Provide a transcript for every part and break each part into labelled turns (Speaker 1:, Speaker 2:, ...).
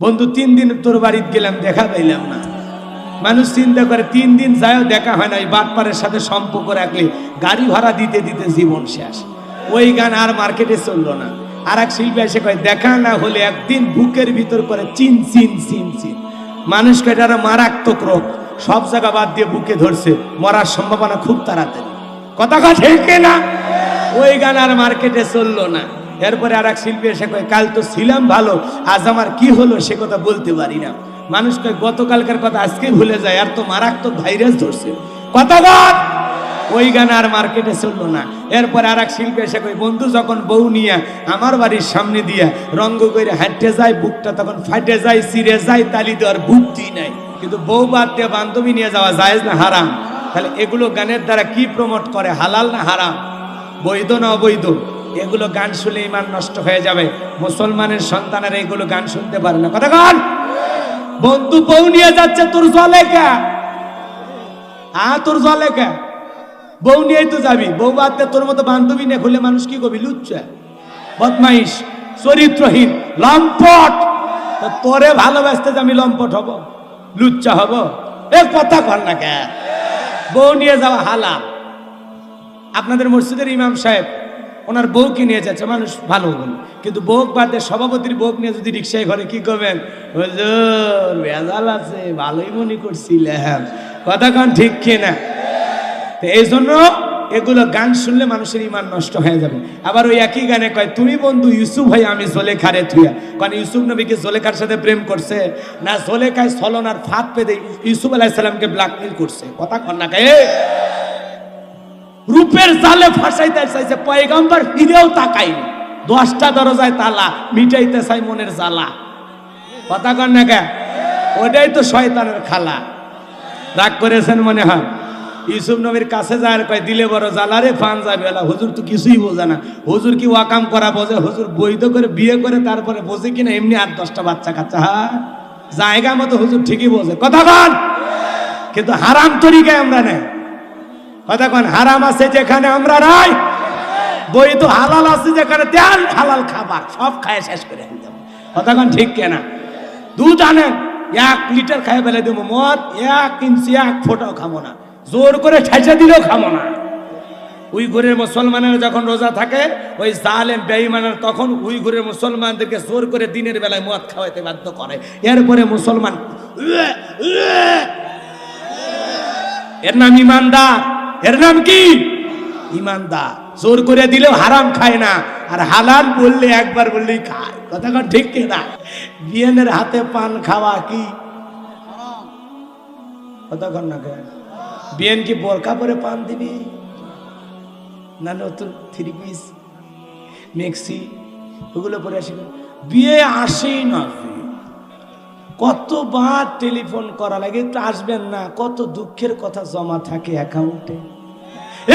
Speaker 1: বন্ধু 3 দিন তোর বাড়িতে গেলাম, দেখা পাইলাম না। মানুষ চিন্তা করে 3 দিন যায়ও দেখা হয় না, ওই বাটপারের সাথে সম্পর্ক রাখলে গাড়ি ভাড়া দিতে দিতে জীবন শেষ। ওই গান আর মার্কেটে চললো না। আর এক শিল্পী এসে কয়, দেখা না হলে একদিন বুকের ভিতর করে চিন চিন চিন চিন। মানুষ কয় এটা মারাত্মক রোগ, সব জায়গা বাদ দিয়ে বুকে ধরছে, মরার সম্ভাবনা খুব তাড়াতাড়ি। কথা ঠিক না? ওই গান আর মার্কেটে চললো না। এরপরে আর এক শিল্পী এসে কয়, কাল তো ছিলাম ভালো, আজ আমার কি হলো সে কথা বলতে পারি না। মানুষ কয় গতকালকার কথা আজকে ভুলে যায়, আর তো মারাত্মক ভাইরাস ধরছে। কথা ওই গান আর মার্কেটে চললো না। এরপরে আর এক শিল্পী এসে কয়, বন্ধু যখন বউ নিয়ে আমার বাড়ির সামনে দিয়া রঙ্গ করে হাঁটতে যায়, বুকটা তখন ফাটে যায়, চিরে যায়, তালি দেওয়ার বুদ্ধি নাই। কিন্তু বউ বাদ দিয়ে বান্ধবী নিয়ে যাওয়া জায়েজ না হারাম? তাহলে এগুলো গানের দ্বারা কি প্রমোট করে, হালাল না হারাম, বৈধ না অবৈধ? এগুলো গান শুনলে ইমান নষ্ট হয়ে যাবে। মুসলমানের সন্তানেরা এগুলো গান শুনতে পারে না। কথা গান। বন্ধু বউ নিয়ে যাচ্ছে, তোর জলে কে? তোর জলে কে? বউ নিয়েই তো যাবি, বউ বাদ দিয়ে তোর মতো বান্ধবী নিয়ে খুলে মানুষ কি করবি? লুচ্চা, বদমাইশ, চরিত্রহীন, লম্পট। তো তোরে ভালোবাসতে যে আমি লম্পট হব, লুচ্চা হব? এ কথা কর না কে? বউ নিয়ে যাওয়া হালাল। আপনাদের মসজিদের ইমাম সাহেব ওনার বউকে নিয়ে যাচ্ছে, মানুষ ভালো বলে, কিন্তু বউ বাদে সভাপতির বউ নিয়ে যদি রিক্সায় ঘরে কি করবেন? হুজুর ভেজাল আছে, ভালোই মনে করছিলাম। কথা কন ঠিক কিনা? এই জন্য এগুলো গান শুনলে মানুষের ইমান নষ্ট হয়ে যাবে। আবার ওই একই গানে কয়, তুমি বন্ধু ইউসুফ ভাই আমি জোলেখারে থুয়া। কারণ ইউসুফ নবীকে জোলেখার সাথে প্রেম করছে না, জোলেখায় ছলনার ফাঁদ পেতে ইউসুফ আলাইহিস সালামকে ব্ল্যাকমেইল করছে। কথা কন না কে? রূপের জালে ফাঁসাইতে চাইছে, পয়গম্বর ফিরেও তাকায়নি। 10টা দরজায় তালা, মিটাইতে চাই মনের জ্বালা। কথা কন না কে? ওটাই তো শয়তানের খালা। রাগ করেছেন মনে হয়। ইউসুফ নবীর কাছে যায়, কয় দিলে বড় জ্বালা রে, ফান যাবে। হুজুর তো কিছুই বোঝে না। হুজুর কি ওয়াকাম করা বোঝে? হুজুর বৈধ করে বিয়ে করে তারপরে বোঝে কিনা এমনি 8-10টা বাচ্চা কাচ্চা। জায়গা মতো হুজুর ঠিকই বোঝে। কথা কন। কিন্তু হারাম তরিকায় আমরা নেই। কথা কন। হারাম আছে যেখানে আমরা নাই, বৈধ হালাল আছে যেখানে, তেল হালাল খাবার সব খায় শেষ করে দেব। কথা কন ঠিক কেনা? দুধ আনেন 1 লিটার খায় ফেলে দেবো, মদ 1 ইঞ্চি 1 ফোঁটাও খাবো না, জোর করে ঠেসে দিলেও খাবো না। উইঘুরের মুসলমানের যখন রোজা থাকে, ওই জালেম বেঈমানের তখন উইঘুরের মুসলমানদেরকে জোর করে দিনের বেলায় মদ খাওয়াইতে বাধ্য করে। এরপরে মুসলমান, এর নাম ইমানদার। এর নাম কি? ইমানদার। জোর করে দিলেও হারাম খায় না, আর হালাল বললে একবার বললেই খায়। কথা কন ঠিক কিনা? বিয়েনের হাতে পান খাওয়া কি কথা কন না? বিয়েন কি বোরকা পরে পান দিবি না নতুন 3 পিস মেক্সি ওগুলো পরে আসি? বিয়ে আসেই না। কতবার টেলিফোন করা লাগে, একটু আসবেন না? কত দুঃখের কথা জমা থাকে অ্যাকাউন্টে।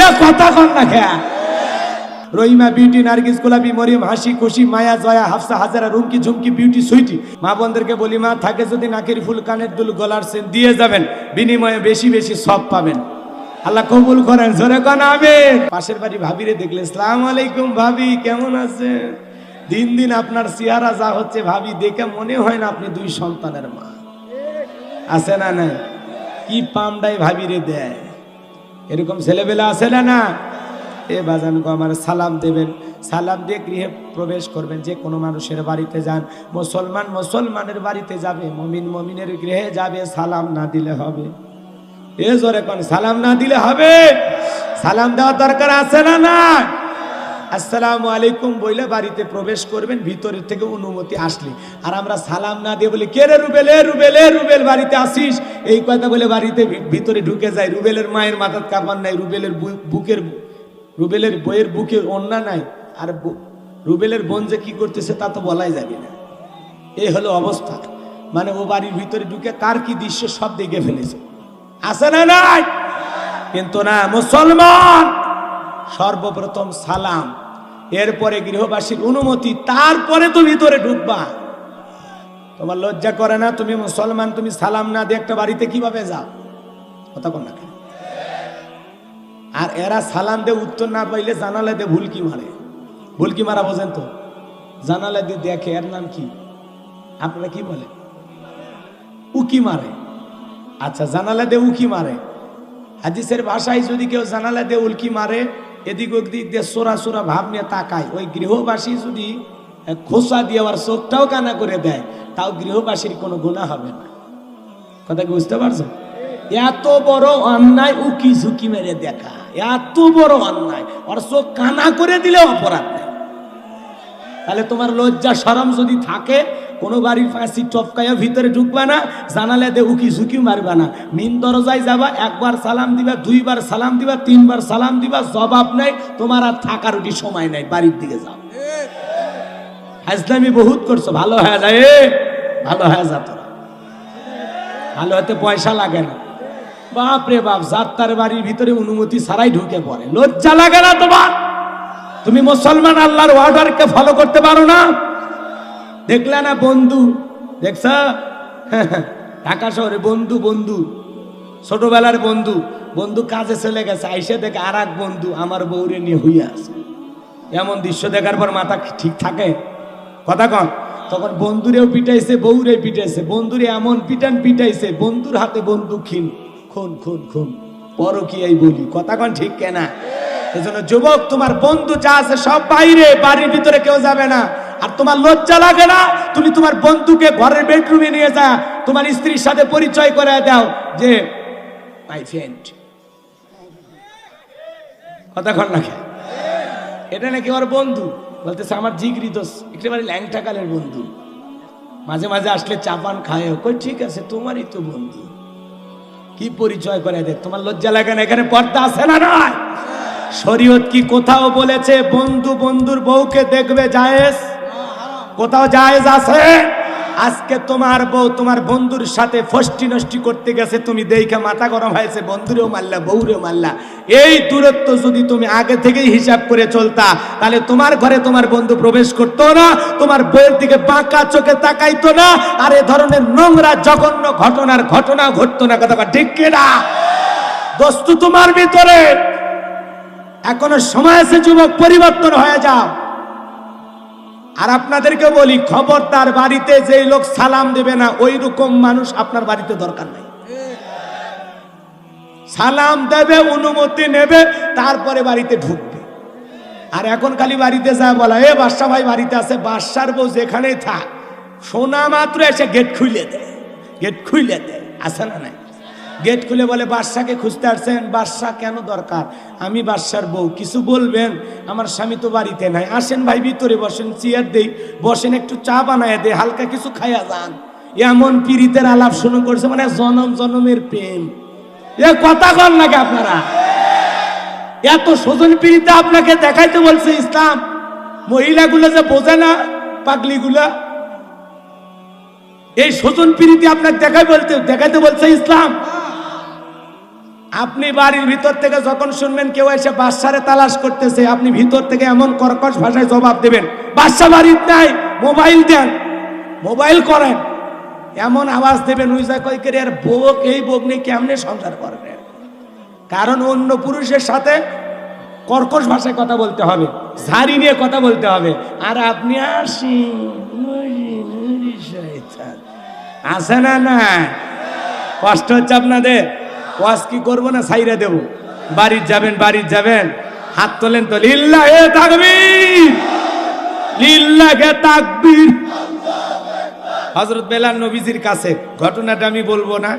Speaker 1: এ কথা কন না খেয়া? রহিমা, বিউটি, নার্গিস, গোলাপি, মরিয়ম, হাসি, খুশি, মায়া, জয়া, হাফসা, হাজারা, রুমকি, ঝুমকি, বিউটি, সুইটি। মা বোনদেরকে বলি, মা থাকে যদি নাকের ফুল, কানের দুল, গলার সেন দিয়ে যাবেন, বিনিময়ে বেশি বেশি সব পাবেন। আল্লাহ কবুল করেন। জোরে কোন আমিন। পাশের বাড়ি ভাবিরে দেখলে, আসসালামু আলাইকুম ভাবি, কেমন আছেন? দিন দিন আপনার চেহারা যা হচ্ছে ভাবি, দেখে মনে হয় না আপনি 2 সন্তানের মা। আছে না নাই? কি পামডাই ভাবিরে দেয়, এরকম ছেলেবেলা আছে না না? এ বাজান গো, আমার সালাম দেবেন, সালাম দিয়ে গৃহে প্রবেশ করবেন। যে কোনো মানুষের বাড়িতে যান, মুসলমান মুসলমানের বাড়িতে যাবে, মুমিন মুমিনের গৃহে যাবে, সালাম না দিলে হবে? এ জোরে কোন সালাম না দিলে হবে? সালাম দেওয়ার দরকার আছে না না? আসসালামু আলাইকুম বইলে বাড়িতে প্রবেশ করবেন, ভিতরের থেকে অনুমতি আসলে। আর আমরা সালাম না দিয়ে বলি, কে রে রুবেল, এ রুবেল, এ রুবেল বাড়িতে আসিস, এই কথা বলে বাড়িতে ভিতরে ঢুকে যায়। রুবেলের মায়ের মাথার কাপড় নাই, রুবেলের বুকের, রুবেলের বইয়ের বুকের ওন্না নাই, আর রুবেলের বোন যে কি করতেছে তা তো বলাই যাবে না। এই হলো অবস্থা। মানে ও বাড়ির ভিতরে ঢুকে কার কি দৃশ্য সব দেখে ফেলেছে। আছে না নাই? কিন্তু না, মুসলমান সর্বপ্রথম সালাম, এরপরে গৃহবাসীর অনুমতি, তারপরে তো ভিতরে ঢুকবা। তোমার লজ্জা করে না? তুমি মুসলমান, তুমি সালাম না দিয়ে একটা বাড়িতে কিভাবে যাও? কথা বল না। আর এরা সালাম দিয়ে উত্তর না পাইলে জানালা দিয়ে ভুলকি মারে। ভুলকি মারা বোঝেন তো? জানালা দিয়ে দেখে, এর নাম কি? আপনারা কি বলেন? উকি মারে। আচ্ছা, জানালা দিয়ে উকি মারে। হাদিসের ভাষায় যদি কেউ জানালা দিয়ে উল্কি মারে, এদিক ওদিক দিয়ে সোরা সোরা ভাব নিয়ে তাকায়, ওই গৃহবাসী যদি খোসা দিয়ে আবার চোখটাও কানা করে দেয়, তাও গৃহবাসীর কোনো গুনাহ হবে না। কথা কি বুঝতে পারছো? এত বড় অন্যায় উকি ঝুঁকি মেরে দেখা, এত বড় অন্যায়, ওর চোখ কানা করে দিলে অপরাধ নেই। তাহলে তোমার লজ্জা শরম যদি থাকে, কোনো বাড়ির ফাঁসি টপকাইয়া ভিতরে ঢুকবা না, জানালে দে উকি ঝুঁকি মারবা না, মিন দরজায় যাবা, একবার সালাম দিবা, দুইবার সালাম দিবা, তিনবার সালাম দিবা, জবাব নাই, তোমার আর থাকার ওটি সময় নাই, বাড়ির দিকে যাও। হাজলামি বহুত করছো, ভালো হয়ে যায়, ভালো হয়ে যা তোরা, ভালো হতে পয়সা লাগে না। বাপ রে বাপ, যাত্রার বাড়ির ভিতরে অনুমতি ছাড়াই ঢুকে পড়ে, লজ্জা লাগে না তোমার? তুমি মুসলমান, আল্লাহর অর্ডারকে ফলো করতে পারো না? দেখলে না বন্ধু, দেখছ ঢাকা শহরে বন্ধু, বন্ধু ছোটবেলার বন্ধু, বন্ধু কাজে চলে গেছে, আইসে দেখে আর এক বন্ধু আমার বউরে নিয়ে হইয়া আছে। এমন দৃশ্য দেখার পর মাথা ঠিক থাকে? কথা কন। তখন বন্ধুরেও পিটাইছে, বউরে পিটাইছে, বন্ধুরে এমন পিটাইছে, বন্ধুর হাতে বন্দুক খুন খুন খুন খুন, পরকীয়াই বলি। কথা কন ঠিক কেনা? এজন্য যুবক, তোমার বন্ধু যা আছে সব বাইরে, বাড়ির ভিতরে কেউ যাবে না। আর তোমার লজ্জা লাগে না? তুমি তোমার বন্ধুকে ঘরের বেডরুমে নিয়ে যা, তোমার স্ত্রীর সাথে পরিচয় করে দাও যে মাই ফ্রেন্ড। কথা কন না, এটা নাকি ওর বন্ধু, বলতেছে আমার জিগরি দোষ, একেবারে ল্যাংটা কালের বন্ধু, মাঝে মাঝে আসলে চাপান খায়। কই ঠিক আছে, তোমারই তো বন্ধু, কি পরিচয় করে দে। তোমার লজ্জা লাগে না? এখানে পর্দা আছে না নয়? শরীয়ত কি কোথাও বলেছে বন্ধু বন্ধুর বউকে দেখবে জায়েজ? কোথাও জায়েজ আছে? আজকে তোমার বউ তোমার বন্ধুর সাথে ফষ্টি নষ্টি করতে গেছে, তুমি দেখে মাথা গরম হয়েছে, বন্ধুরেও মারলা, বউরেও মারলা। এই দূরত্ব যদি তুমি আগে থেকেই হিসাব করে চলতা, তাহলে তোমার ঘরে তোমার বন্ধু প্রবেশ করতো না, তোমার বউয়ের দিকে বাঁকা চোখে তাকাইতো না, আর এ ধরনের নোংরা জঘন্য ঘটনা ঘটতো না। কথা ঠিক কিনা? দোস্ত তোমার ভিতরে এখনো সময় আছে, যুবক, পরিবর্তন হয়ে যাও। আর আপনাদেরকে বলি, খবরদার, বাড়িতে যেই লোক সালাম দেবে না ওই রকম মানুষ আপনার বাড়িতে দরকার নাই। সালাম দেবে, অনুমতি নেবে, তারপরে বাড়িতে ঢুকবে। আর এখন খালি বাড়িতে যা বলা, এ বাদশা ভাই বাড়িতে আছে, বাদশার বউ যেখানেই থাক, শোনা মাত্র এসে গেট খুলে দেয়, গেট খুলে দেয়, আছে না নাই? গেট খুলে বলে বাদশাকে খুঁজতে আসছেন? বাদশা কেন দরকার? আমি বাদশার বউ, কিছু বলবেন? আমার স্বামী তো বাড়িতে নাই। আসেন ভাই, ভিতরে বসেন, চেয়ার দেই, বসেন, একটু চা বানায় দে, হালকা কিছু খাইয়া যান। এমন পীড়িতের আলাপ শুরু করছে, মানে জনম জনমের প্রেম। এ কথা কন নাকি আপনারা? এত স্বজন পীড়িতে আপনাকে দেখাইতে বলছে ইসলাম। মহিলাগুলো যে বোঝে না, পাগলিগুলা, এই স্বজন পীড়িতে আপনাকে দেখাইতে বলছে ইসলাম। আপনি বাড়ির ভিতর থেকে যখন শুনবেন কেউ এসে বাদশারে তালাশ করতেছে, আপনি ভিতর থেকে এমন কর্কশ ভাষায় জবাব দেবেন, বাদশা বাড়ির নাই, মোবাইল দেন, মোবাইল করেন, এমন আওয়াজ দেবেন, উইজা কই করে আর বউক, এই বউক নিয়ে কেমনে সংসার করবেন? কারণ অন্য পুরুষের সাথে কর্কশ ভাষায় কথা বলতে হবে, ঝাড়ি নিয়ে কথা বলতে হবে। আর আপনি আসে না না, কষ্ট হচ্ছে আপনাদের? ওয়াজ কি করবো না সাইরা দেব? বাড়ির যাবেন, হাত তোলেন তো, লিল্লাহে তাকবীর, লিল্লাহে তাকবীর। হযরত বেলাল নবীজির কাছে ঘটনাটা আমি বলবো না,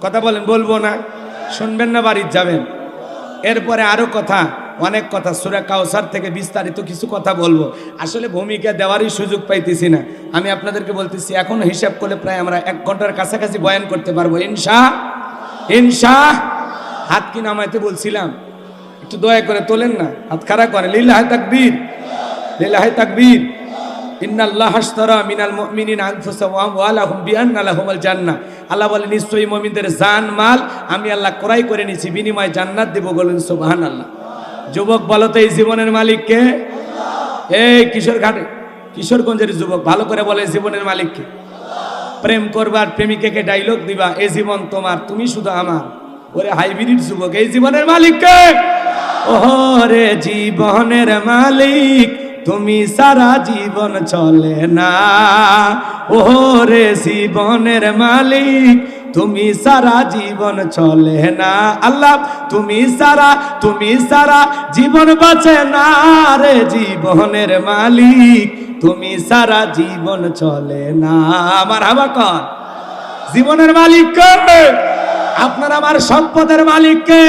Speaker 1: কথা বলেন, বলবো না, শুনবেন না, বাড়ির যাবেন। এরপরে আরো কথা, অনেক কথা, সূরা কাউসার থেকে বিস্তারিত কিছু কথা বলবো। আসলে ভূমিকা দেওয়ারই সুযোগ পাইতেছি না। আমি আপনাদেরকে বলতেছি, এখন হিসাব করলে প্রায় আমরা 1 ঘন্টার কাছাকাছি বয়ান করতে পারবো ইনশাআল্লাহ। হাত কি নামাইতে বলছিলাম, একটু দয়া করে তোলেন না, হাত খাড়া করেন। লিল্লাহি তাকবীর, লিল্লাহি তাকবীর। ইন্নাল্লাহা আশতারা মিনাল মুমিনিনা আনফুসাহুম ওয়া আমওয়ালাহুম বিআন্না লাহুমুল জান্নাহ। আল্লাহ বলে, নিশ্চয়ই মুমিনদের জান মাল আমি আল্লাহ ক্রয় করে নিয়েছি, বিনিময়ে জান্নাত দেব। বলেন সুবহানাল্লাহ। যুবক, বলো তো এই জীবনের মালিক কে? এই কিশোরগঞ্জের যুবক, ভালো করে বলে জীবনের মালিক কে? প্রেম করবার প্রেমিকাকে ডায়লগ দিবা, এই জীবন তোমার, তুমি শুধু আমার। ওরে হাইব্রিড যুবক, এই জীবনের মালিক কে? ওরে জীবনের মালিক তুমি, সারা জীবন চলে না, ওরে জীবনের মালিক তুমি সারা জীবন চলে না আল্লাহ, তুমি সারা জীবন বাঁচে না রে জীবনের মালিক তুমি সারা জীবন চলে না। আমার হাবা কর জীবনের মালিক কে? আপনার আমার সম্পদের মালিক কে?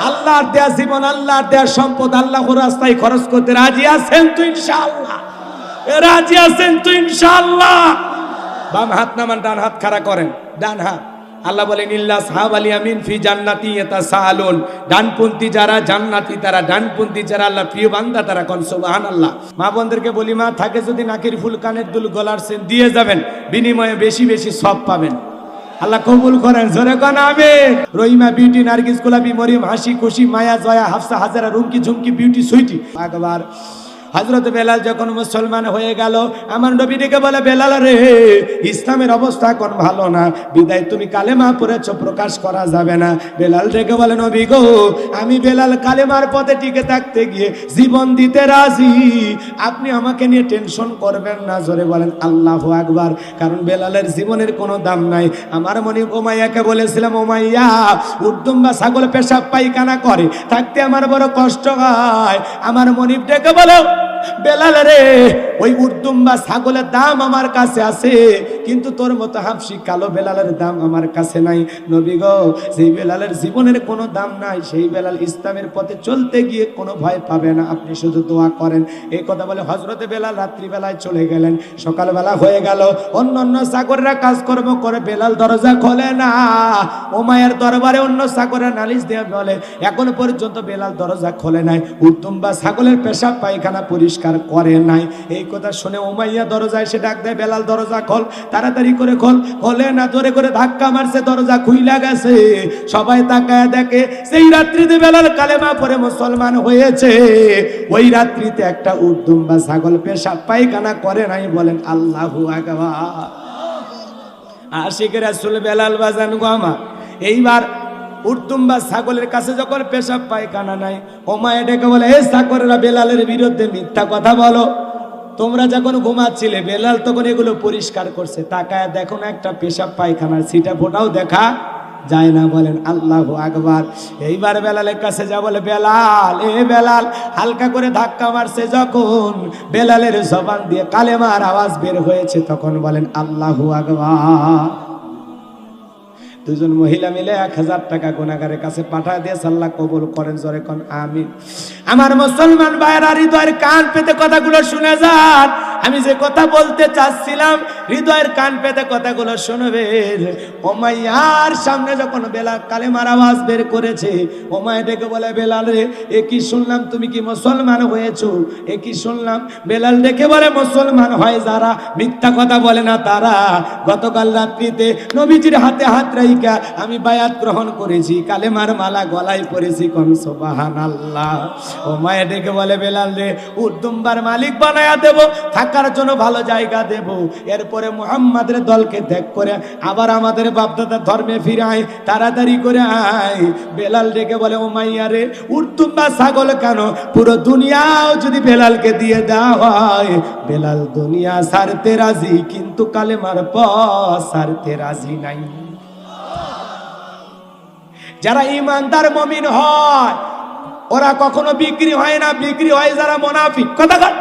Speaker 1: আল্লাহর দেয়া জীবন, আল্লাহর দেয়া সম্পদ আল্লাহর রাস্তায় খরচ করতে রাজি আছেন তো ইনশাআল্লাহ? রাজি আছেন তো ইনশাআল্লাহ? বাম হাত নামান, ডান হাত খাড়া করেন, ডান হাত। আল্লাহ বলেন ইল্লা সাহাবাল ইয়ামিন ফি জান্নাতি ইয়াতাসাআলুন, ডানপন্থী যারা জান্নাতি তারা, ডানপন্থী যারা আল্লাহ প্রিয় বান্দা তারা। কোন সুবহানাল্লাহ। মা বোনদেরকে বলি, মা থাকে যদি নাকের ফুল, কানের দুল, গলার চেন দিয়ে যাবেন, বিনিময়ে বেশি বেশি সওয়াব পাবেন। আল্লাহ কবুল করেন, জোরে কোন আমিন। রহিমা বিউটি, নার্গিস, গোলাপি, মরিয়ম, হাসি খুশি, মায়া, জয়া, হাফসা, হাজারা, রুমকি, ঝুমকি, বিউটি, সুইটি। একবার হযরত বেলাল যখন মুসলমান হয়ে গেল, আমার নবী ডেকে বলে, বেলাল রে, ইসলামের অবস্থা এখন ভালো না, বিদায় তুমি কালেমা পড়েছো, প্রকাশ করা যাবে না। বেলাল ডেকে বলে, নবী গো, আমি বেলাল কালেমার পথে টিকে থাকতে গিয়ে জীবন দিতে রাজি, আপনি আমাকে নিয়ে টেনশন করবেন না। জোরে বলেন আল্লাহু আকবার। কারণ বেলালের জীবনের কোনো দাম নাই। আমার মনিব উমাইয়াকে বলেছিলাম, উমাইয়া, উর্দুম্বা ছাগল পেশাব পায়খানা করে থাকতে আমার বড় কষ্ট হয়। আমার মনিব ডেকে বলে, বেলাল রে, ওই উর্দুম্বা ছাগলের দাম আমার কাছে আছে, কিন্তু তোর মতো হাফসি কালো বেলালের দাম আমার কাছে নাই। নবী গো, সেই বেলালের জীবনের কোনো দাম নাই, সেই বেলাল ইসলামের পথে চলতে গিয়ে কোনো ভয় পাবে না, আপনি শুধু দোয়া করেন। এই কথা বলে হযরতে বেলাল রাত্রিবেলায় চলে গেলেন। সকালবেলা হয়ে গেল, অন্য অন্য চাকররা কাজকর্ম করে, বেলাল দরজা খোলে না। উমাইয়ার দরবারে অন্য চাকররা নালিশ দিয়ে বলে, এখন পর্যন্ত বেলাল দরজা খোলে নাই, উর্দুম্বা ছাগলের পেশাব পায়খানা পরিষ্কার করে নাই। এই কথা শুনে উমাইয়া দরজায় এসে ডাক দেয়, বেলাল দরজা খোল, তাড়াতাড়ি করে খোল। খোলে না, জোরে করে ধাক্কা মারছে, দরজা খুইলা গেছে। সবাই তাকায় দেখে, সেই রাত্রিতে বেলাল কালেমা পড়ে মুসলমান হয়েছে। ওই রাত্রিতে একটা উর্দুম্বা ছাগল পেশাব পায়খানা করে নাই। বলেন আল্লাহু আকবার। আশিক রাসূল বেলাল বাজান গো আমার। এইবার উর্দুম্বা ছাগলের কাছে যখন পেশাব পায়খানা নাই, ওমায়ে ডেকে বলে, হে চাকরেরা, বেলালের বিরুদ্ধে মিথ্যা কথা বলো। তোমরা যখন ঘুমাচ্ছিলে, বেলাল তখন এগুলো পরিষ্কার করছে, তাকায় দেখো না একটা পেশাব পায়খানার ছিটা ফোটাও দেখা যায় না। বলেন আল্লাহু আকবার। এইবার বেলালের কাছে যা বলে, বেলাল, এ বেলাল, হালকা করে ধাক্কা মারছে যখন বেলালের জবান দিয়ে কালেমার আওয়াজ বের হয়েছে, তখন বলেন আল্লাহু আকবার। দুজন মহিলা মিলে 1000 টাকা গুনাহগারের কাছে পাঠায় দিয়েছে, আল্লাহ কবুল করেন, জোরে কোন আমিন। আমার মুসলমান ভাইরা, হৃদয়ের কান পেতে কথাগুলো শুনে যান। আমি যে কথা বলতে চাচ্ছিলাম, হৃদয়ের কান পেতে কথাগুলো শুনবেন। উমাইয়ার সামনে যখন বেলাল কালেমার আওয়াজ বের করেছে, উমাইয়া ডেকে বলে, বেলাল রে, এ কি শুনলাম, তুমি কি মুসলমান হয়েছো? এ কি শুনলাম? বেলাল ডেকে বলে, মুসলমান হয় যারা, মিথ্যা কথা বলে না তারা। গতকাল রাত্রিতে নবীজির হাতে হাত রাইখা আমি বায়াত গ্রহণ করেছি, কালেমার মালা গলায় পরেছি। কোন সুবহানাল্লাহ। উমাইয়া ডেকে বলে, বেলাল রে, উর্দুম্বার মালিক বানায়া দেব, থাকার জন্য ভালো জায়গা দেব, এরপরে মুহাম্মাদের দলকে ত্যাগ করে আবার আমাদের বাপদাদার ধর্মে ফিরে আয়, তাড়াতাড়ি করে আয়। বেলাল ডেকে বলে, উমাইয়া রে, উর্দুম্বা ছাগল কেন, পুরো দুনিয়াও যদি বেলালকে দিয়ে দেওয়া হয়, বেলাল দুনিয়া ছাড়তে রাজি, কিন্তু কালেমার পথ ছাড়তে রাজি নাই। যারা ইমানদার মুমিন হয়, ওরা কখনো বিক্রি হয় না, বিক্রি হয় যারা মুনাফিক। কথা কর।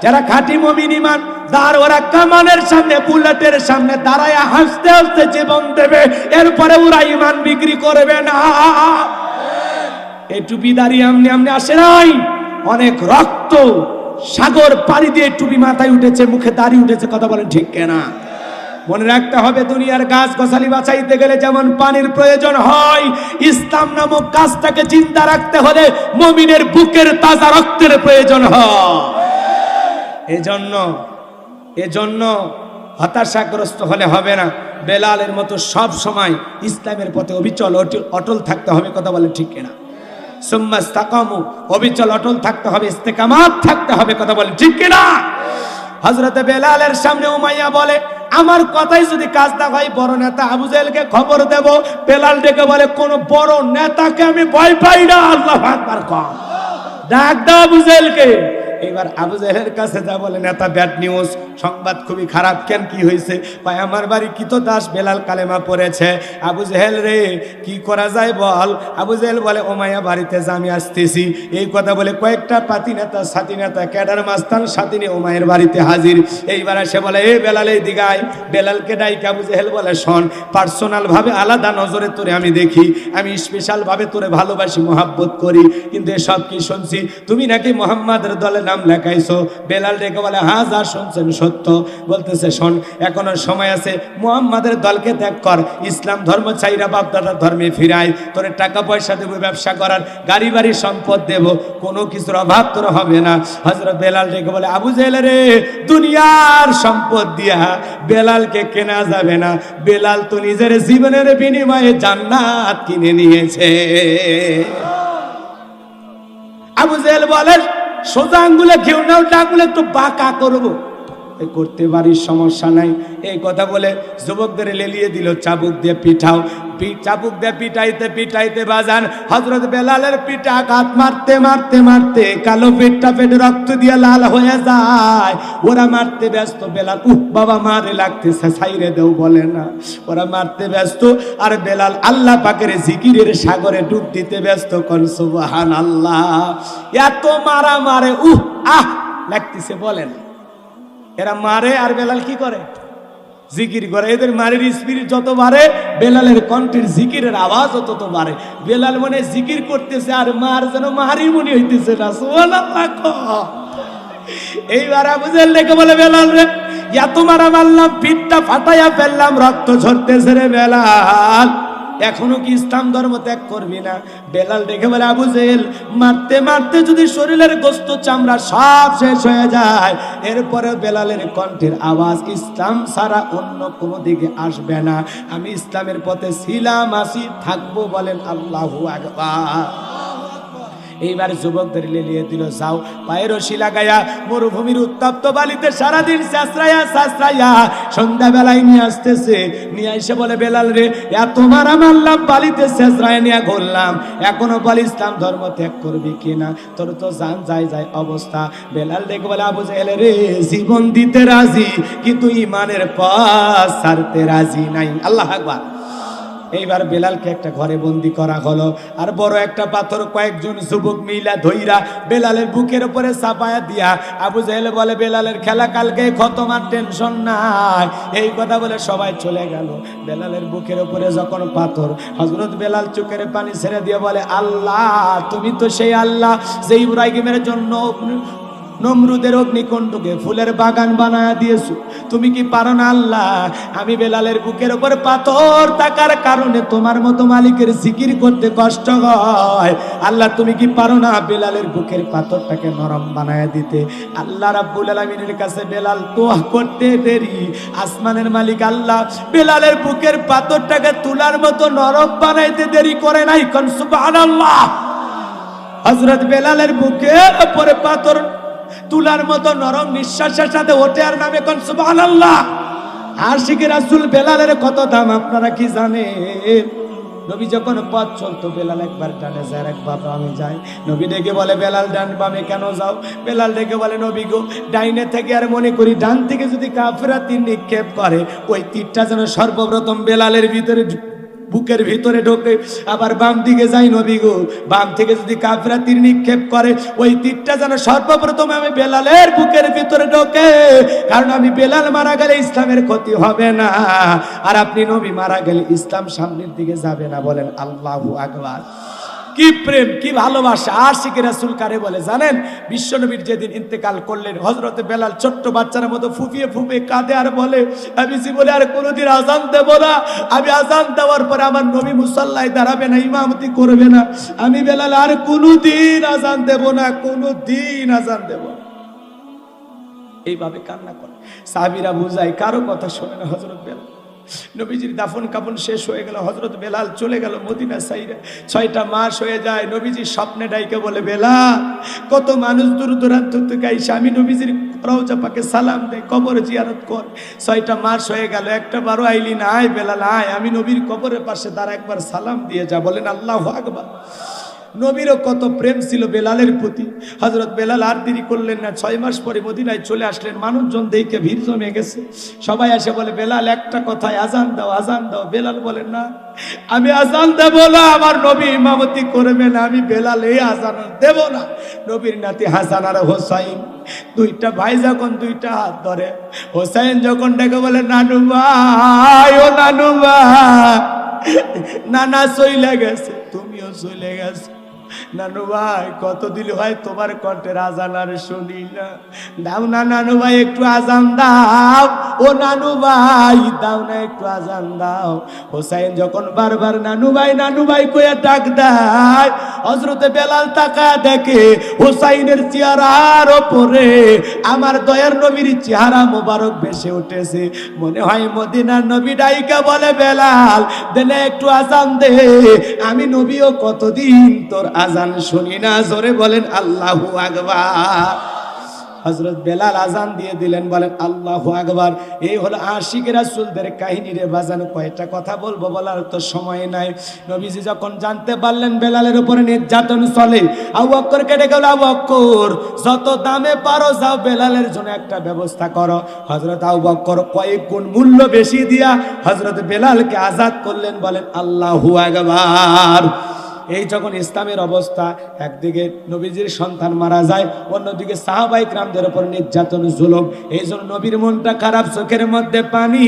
Speaker 1: যারা খাঁটি মুমিন ইমান, যার ওরা কামানের সামনে, বুলেটের সামনে দাঁড়ায় হাসতে হাসতে জীবন দেবে, এরপরে ওরা ইমান বিক্রি করবে না। এই টুপি দাঁড়িয়ে আমনে আমনে আসে নাই, অনেক রক্ত সাগর পাড়ি দিয়ে টুপি মাথায় উঠেছে, মুখে দাড়ি উঠেছে। কথা বলেন ঠিক কিনা? মনে রাখতে হবে, দুনিয়ার গাছ গছালি বাঁচাইতে গেলে যেমন পানির প্রয়োজন হয়, ইসলাম নামক কাজটাকে চিন্তা রাখতে হলে মুমিনের বুকের তাজা রক্তের প্রয়োজন হয়। এজন্য হতাশাগ্রস্ত হলে হবে না। বেলালের মতো সব সময় ইসলামের পথে অবিচল অটল থাকতে হবে। কথা বলেন ঠিক কিনা? সুম্মা ইসতাকামু, অবিচল অটল থাকতে হবে, ইস্তেকামাত থাকতে হবে। কথা বলেন ঠিক কিনা? হযরতে বেলালের সামনে উমাইয়া বলে, আমার কথাই যদি কাজ না হয়, বড় নেতা আবু জেহেলকে খবর দেব। বেলাল ডেকে বলে, কোন বড় নেতাকে আমি ভয় পাই না। আল্লাহু আকবার। কম ডাক দাও আবু জেহেলকে। এবার আবু জেহেলের কাছে যা বলে, নেতা ব্যাড নিউজ, সংবাদ খুবই খারাপ। কেন, কি হয়েছে? কয় আমার বাড়ি কৃতদাস বেলাল কালেমা পড়েছে। আবু জেহেল রে কি করা যায় বল? আবু জেহেল বলে ওমাইয়া বাড়িতে যা, আমি আসতেছি। এই কথা বলে কয়েকটা পাতি নেতা, সাথী নেতা, ক্যাডার মাস্তান সাথী নিয়ে ওমাইয়ের বাড়িতে হাজির। এইবার সে বলে এ বেলাল এই দিগায়। বেলালকে ডাইকে আবু জেহেল বলে শোন, পার্সোনাল ভাবে আলাদা নজরে তোরে আমি দেখি, আমি স্পেশাল ভাবে তোরে ভালোবাসি, মোহাব্বত করি, কিন্তু এসব কি শুনছি তুমি নাকি মোহাম্মদের দলে নাম লেখাইছো। বেলাল ডেকে বলে হ্যাঁ যা শুনছেন সত্য। বলতেছে শোন, এখনো সময় আছে, মোহাম্মদের দলকে ত্যাগ কর, ইসলাম ধর্ম চাইরা বাপদাদার ধর্মে ফিরাই, তোরে টাকা পয়সা দেবো, ব্যবসা করার, গাড়ি বাড়ি সম্পদ দেব, কোনো কিছুর অভাব তোর হবে না। হযরত বেলাল ডেকে বলে আবু জেহেল রে, দুনিয়ার সম্পদ দিয়া বেলালকে কেনা যাবে না, বেলাল তো নিজের জীবনের বিনিময়ে জান্নাত কিনে নিয়েছে। আবু জেহেল বলে সোজা আঙ্গুলে কেউ নাও, আঙ্গুলে একটু বাঁকা করবো, করতে পারি, সমস্যা নাই। এই কথা বলে যুবকদের লেলিয়ে দিল, চাবুক দিয়ে পিঠাও। চাবুক দিয়ে পিটাইতে পিটাইতে বাজান হযরত বেলালের পিঠে আঘাত মারতে মারতে মারতে কালো পেটটা পেটে রক্ত দিয়ে লাল হয়ে যায়। ওরা মারতে ব্যস্ত, বেলাল বাবা মারে লাগতেছে, ছাইরে দেও বলে না। ওরা মারতে ব্যস্ত, আর বেলাল আল্লাহ পাকের জিকিরের সাগরে ডুব দিতে ব্যস্ত। কোন সুবহানাল্লাহ। এত মারা মারে লাগতেছে বলে না। এরা মারে আর বেলাল কি করে? জিকির করে। এদের মারের স্পিরিট যত বাড়ে, বেলালের কণ্ঠের জিকিরের আওয়াজ তত বাড়ে। বেলাল মনে জিকির করতেছে আর মার যেন মারি মনে হইতেছে না। সুবহানাল্লাহ। এইবার আবু জেহেল ডেকে বলে বেলাল রে, এত মারা মারলাম, পিঠটা ফাটাইয়া ফেললাম, রক্ত ঝরতেছে রে বেলাল, এখনো কি ইসলাম ধর্ম ত্যাগ করবি না? বেলাল দেখে বলে আবু জেহেল, মারতে মারতে যদি শরীরের গোস্ত চামড়া সব শেষ হয়ে যায়, এরপরে বেলালের কণ্ঠের আওয়াজ ইসলাম ছাড়া অন্য কোনো দিকে আসবে না। আমি ইসলামের পথে ছিলাম, আসি, থাকবো। বলেন আল্লাহু আকবার। এইবার যুবকদের লেলিয়ে দিল, যাও পায়ে রশি লাগাইয়া মরুভূমির উত্তপ্ত বালিতে সারাদিন শাস্ত্রাইয়া শাস্ত্রাইয়া সন্ধ্যাবেলায় নিয়ে আসতেছে। নিয়ে এসে বলে বেলাল রে, এত মারা মারলাম, বালিতে শাস্ত্রায় নিয়ে ঘুরলাম, এখনো বল ইসলাম ধর্ম ত্যাগ করবি কিনা? তোর তো জান যায় যায় অবস্থা। বেলাল দেখে বলে আবু জেহেল রে, জীবন দিতে রাজি, কিন্তু ইমানের পথ ছাড়তে রাজি নাই। আল্লাহু আকবার। এইবার বেলালকে একটা ঘরে বন্দি করা হলো, আর বড় একটা পাথর কয়েকজন যুবক মিলা ধইরা বেলালের বুকের উপরে চাপায়া দিয়া আবু জেহেল বলে বেলালের খেলা কালকে খতম, আর টেনশন নাই। এই কথা বলে সবাই চলে গেল। বেলালের বুকের উপরে যখন পাথর, হযরত বেলাল চোখের পানি ছেড়ে দিয়ে বলে আল্লাহ, তুমি তো সেই আল্লাহ যে ইব্রাহিমের জন্য নমরুদের অগ্নিকুণ্ডকে ফুলের বাগান বানায়া দিয়েছো। তুমি কি পারো না আল্লাহ, আমি বেলালের বুকের উপর পাথর থাকার কারণে তোমার মতো মালিকের জিকির করতে কষ্ট হয়, আল্লাহ তুমি কি পারো না বেলালের বুকের পাথরটাকে নরম বানায়া দিতে? আল্লাহ রাব্বুল আলামিনের কাছে বেলাল দোয়া করতে দেরি, আসমানের মালিক আল্লাহ বেলালের বুকের পাথরটাকে তুলার মতো নরম বানাইতে দেরি করে নাই। কোন সুবহানাল্লাহ। হযরত বেলালের বুকের উপরে পাথর তুলার মতো নরম নিঃশ্বাসের সাথে ওঠে, আর নামে কোন সুবহানাল্লাহ। আশিকে রাসূল বেলালের কত দাম আপনারা কি জানেন? নবী যখন পথ চলতো, বেলাল একবার ডানে যায়, একবার বামে যায়। নবী ডেকে বলে বেলাল ডান বামে কেন যাও? বেলাল ডেকে বলে নবী গো, ডাইনে থেকে আর মনে করি ডান থেকে যদি কাফেররা তীর নিক্ষেপ করে, ওই তীরটা যেন সর্বপ্রথম বেলালের ভিতরে বুকের ভিতরে ঢোকে। আবার বাম দিকে যাই নবী গো, বাম থেকে যদি কাফেররা তীর নিক্ষেপ করে, ওই তীরটা যেন সর্বপ্রথম আমি বেলালের বুকের ভিতরে ঢোকে, কারণ আমি বেলাল মারা গেলে ইসলামের ক্ষতি হবে না, আর আপনি নবী মারা গেলে ইসলাম সামনের দিকে যাবে না। বলেন আল্লাহু আকবার। কি প্রেম, কি ভালোবাসা। আশিকে রাসূল কারে বলে জানেন? বিশ্বনবীর যেদিন ইন্তেকাল করলেন, হযরতে বেলাল ছোট্ট বাচ্চার মতো ফুপিয়ে ফুপিয়ে কাঁদে আর বলে, আমি জীবনে আর কোনোদিন আযান দেব না, আমি আযান দেওয়ার পরে আমার নবী মুসাল্লায় দাঁড়াবে না, ইমামতি করবে না, আমি বেলাল আর কোনোদিন আযান দেব না, কোনোদিন আযান দেব না। এইভাবে কান্না করে। সাহাবীরা বুঝায়, কারো কথা শোনে না হযরত বেলাল। নবীজির দাফন কাফন শেষ হয়ে গেল, হযরত বেলাল চলে গেল মদিনা সাইরে। 6টা মাস হয়ে যায়। নবীজির স্বপ্নে ডাইকে বলে, বেলাল, কত মানুষ দূর দূরান্ত থেকে আইসা আমি নবীজির রওজা পাকে সালাম দেয়, কবর জিয়ারত কর। 6টা মাস হয়ে গেল, একটা বারো আইলি না। আয় বেলাল আয়, আমি নবীর কবরের পাশে দাঁড়া, একবার সালাম দিয়ে যা। বলেন আল্লাহু আকবার। নবীরও কত প্রেম ছিল বেলালের প্রতি। হযরত বেলাল আর দেরি করলেন না, 6 মাস পরে মদিনায় চলে আসলেন। মানুষজন দেখে ভিড় জমে গেছে, সবাই এসে বলে বেলাল একটা কথায় আজান দাও, আজান দাও। বেলাল বলেন না, আমি আজান দেব না, আমার নবী ইমামতি করবেন, আমি বেলাল এই আজান দেব না। নবীর নাতি হাসান আর হোসাইন দুইটা ভাই যখন দুইটা হাত ধরে, হোসাইন যখন ডেকে বলে নানু ভাই, ও নানু ভাই, নানা চলে গেছে, তুমিও চলে গেছো। নানু ভাই কতদিন হয় তোমার কণ্ঠের আজান আর শুনি না, দাও না নানু ভাই একটু আজান দাও, ও নানু ভাই দাও না একটু আজান দাও। হোসাইন যখন বারবার নানু ভাই কইয়া ডাক দেয়, হযরতে বেলাল তাকা দেখে হোসাইনের চেহারার উপরে আমার দয়ার নবীর চেহারা মোবারক ভেসে উঠেছে। মনে হয় মদিনার নবী ডাইকা বলে বেলাল দেনে একটু আজান দে, আমি নবীও কতদিন তোর আজান শুনি না। জোরে বলেন আল্লাহু আকবার। হযরত বেলাল আজান দিয়ে দিলেন, বলেন আল্লাহু আকবার। এই হলো আশিক রাসূলদের কাহিনী রে বাজান। কয়টা কথা বলবো, বলার তো সময় নাই। নবীজি যখন জানতে পারলেন বেলালের উপরে নির্যাতন চলে, আবু বকরকে ডেকে গেল, আবু বকর যত দামে পারো যাও বেলালের জন্য একটা ব্যবস্থা করো। হযরত আবু বকর কয়েক গুণ মূল্য বেশি দিয়া হযরত বেলালকে আজাদ করলেন। বলেন আল্লাহু আকবার। এই যখন ইসলামের অবস্থা, একদিকে নবীজির সন্তান মারা যায়, অন্যদিকে সাহাবায়ে কেরামদের উপর নির্যাতন জুলুম, এই জন্য নবীর মনটা খারাপ, চোখের মধ্যে পানি।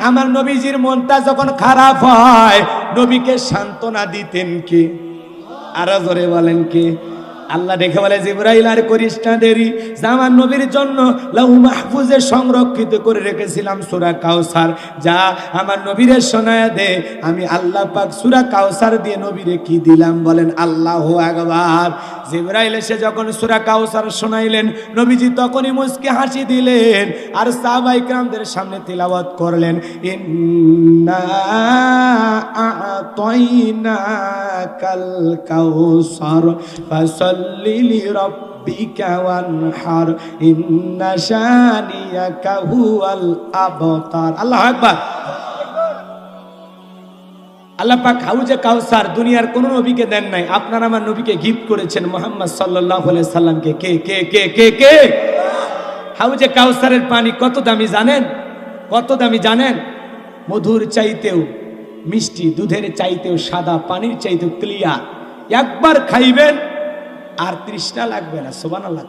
Speaker 1: আমার নবীজির মনটা যখন খারাপ হয়, নবীকে সান্ত্বনা দিতেন কে? আরো জোরে বলেন কে? আল্লাহ দেখে বলে জিবরাইল আর করিস না দেরি, আমার নবীর জন্য লাহু মাহফুজে সংরক্ষিত করে রেখেছিলাম সূরা কাউসার, যা আমার নবীরে শোনায় দে। আমি আল্লাহ পাক সূরা কাউসার দিয়ে নবীরে কি দিলাম, বলেন আল্লাহু আকবার। জিবরাইল এসে যখন সূরা কাউসার শোনাইলেন, নবীজি তখনই মুস্কি হাসি দিলেন আর সাহাবায়ে কেরামদের সামনে তিলাওয়াত করলেন, ইন্না আ'তাইনাকাল কাউসার ফাসাল্লি লিরাব্বিকা ওয়ানহার ইন্না শানিয়াকা হুয়াল আবতার। আল্লাহু আকবার। আল্লাহ পাক হাউজে কাউসার দুনিয়ার কোন নবীকে দেন নাই, আপনার আমার নবীকে গিফট করেছেন মুহাম্মদ সাল্লাল্লাহু আলাইহি সাল্লামকে। কে কে কে কে কে? হাউজে কাউসারের পানি কত দামি জানেন? কত দামি জানেন? মধুর চাইতেও মিষ্টি, দুধের চাইতেও সাদা, পানির চাইতেও ক্লিয়ার। একবার খাইবেন আর তৃষ্ণা লাগবে না। সুবহানাল্লাহ।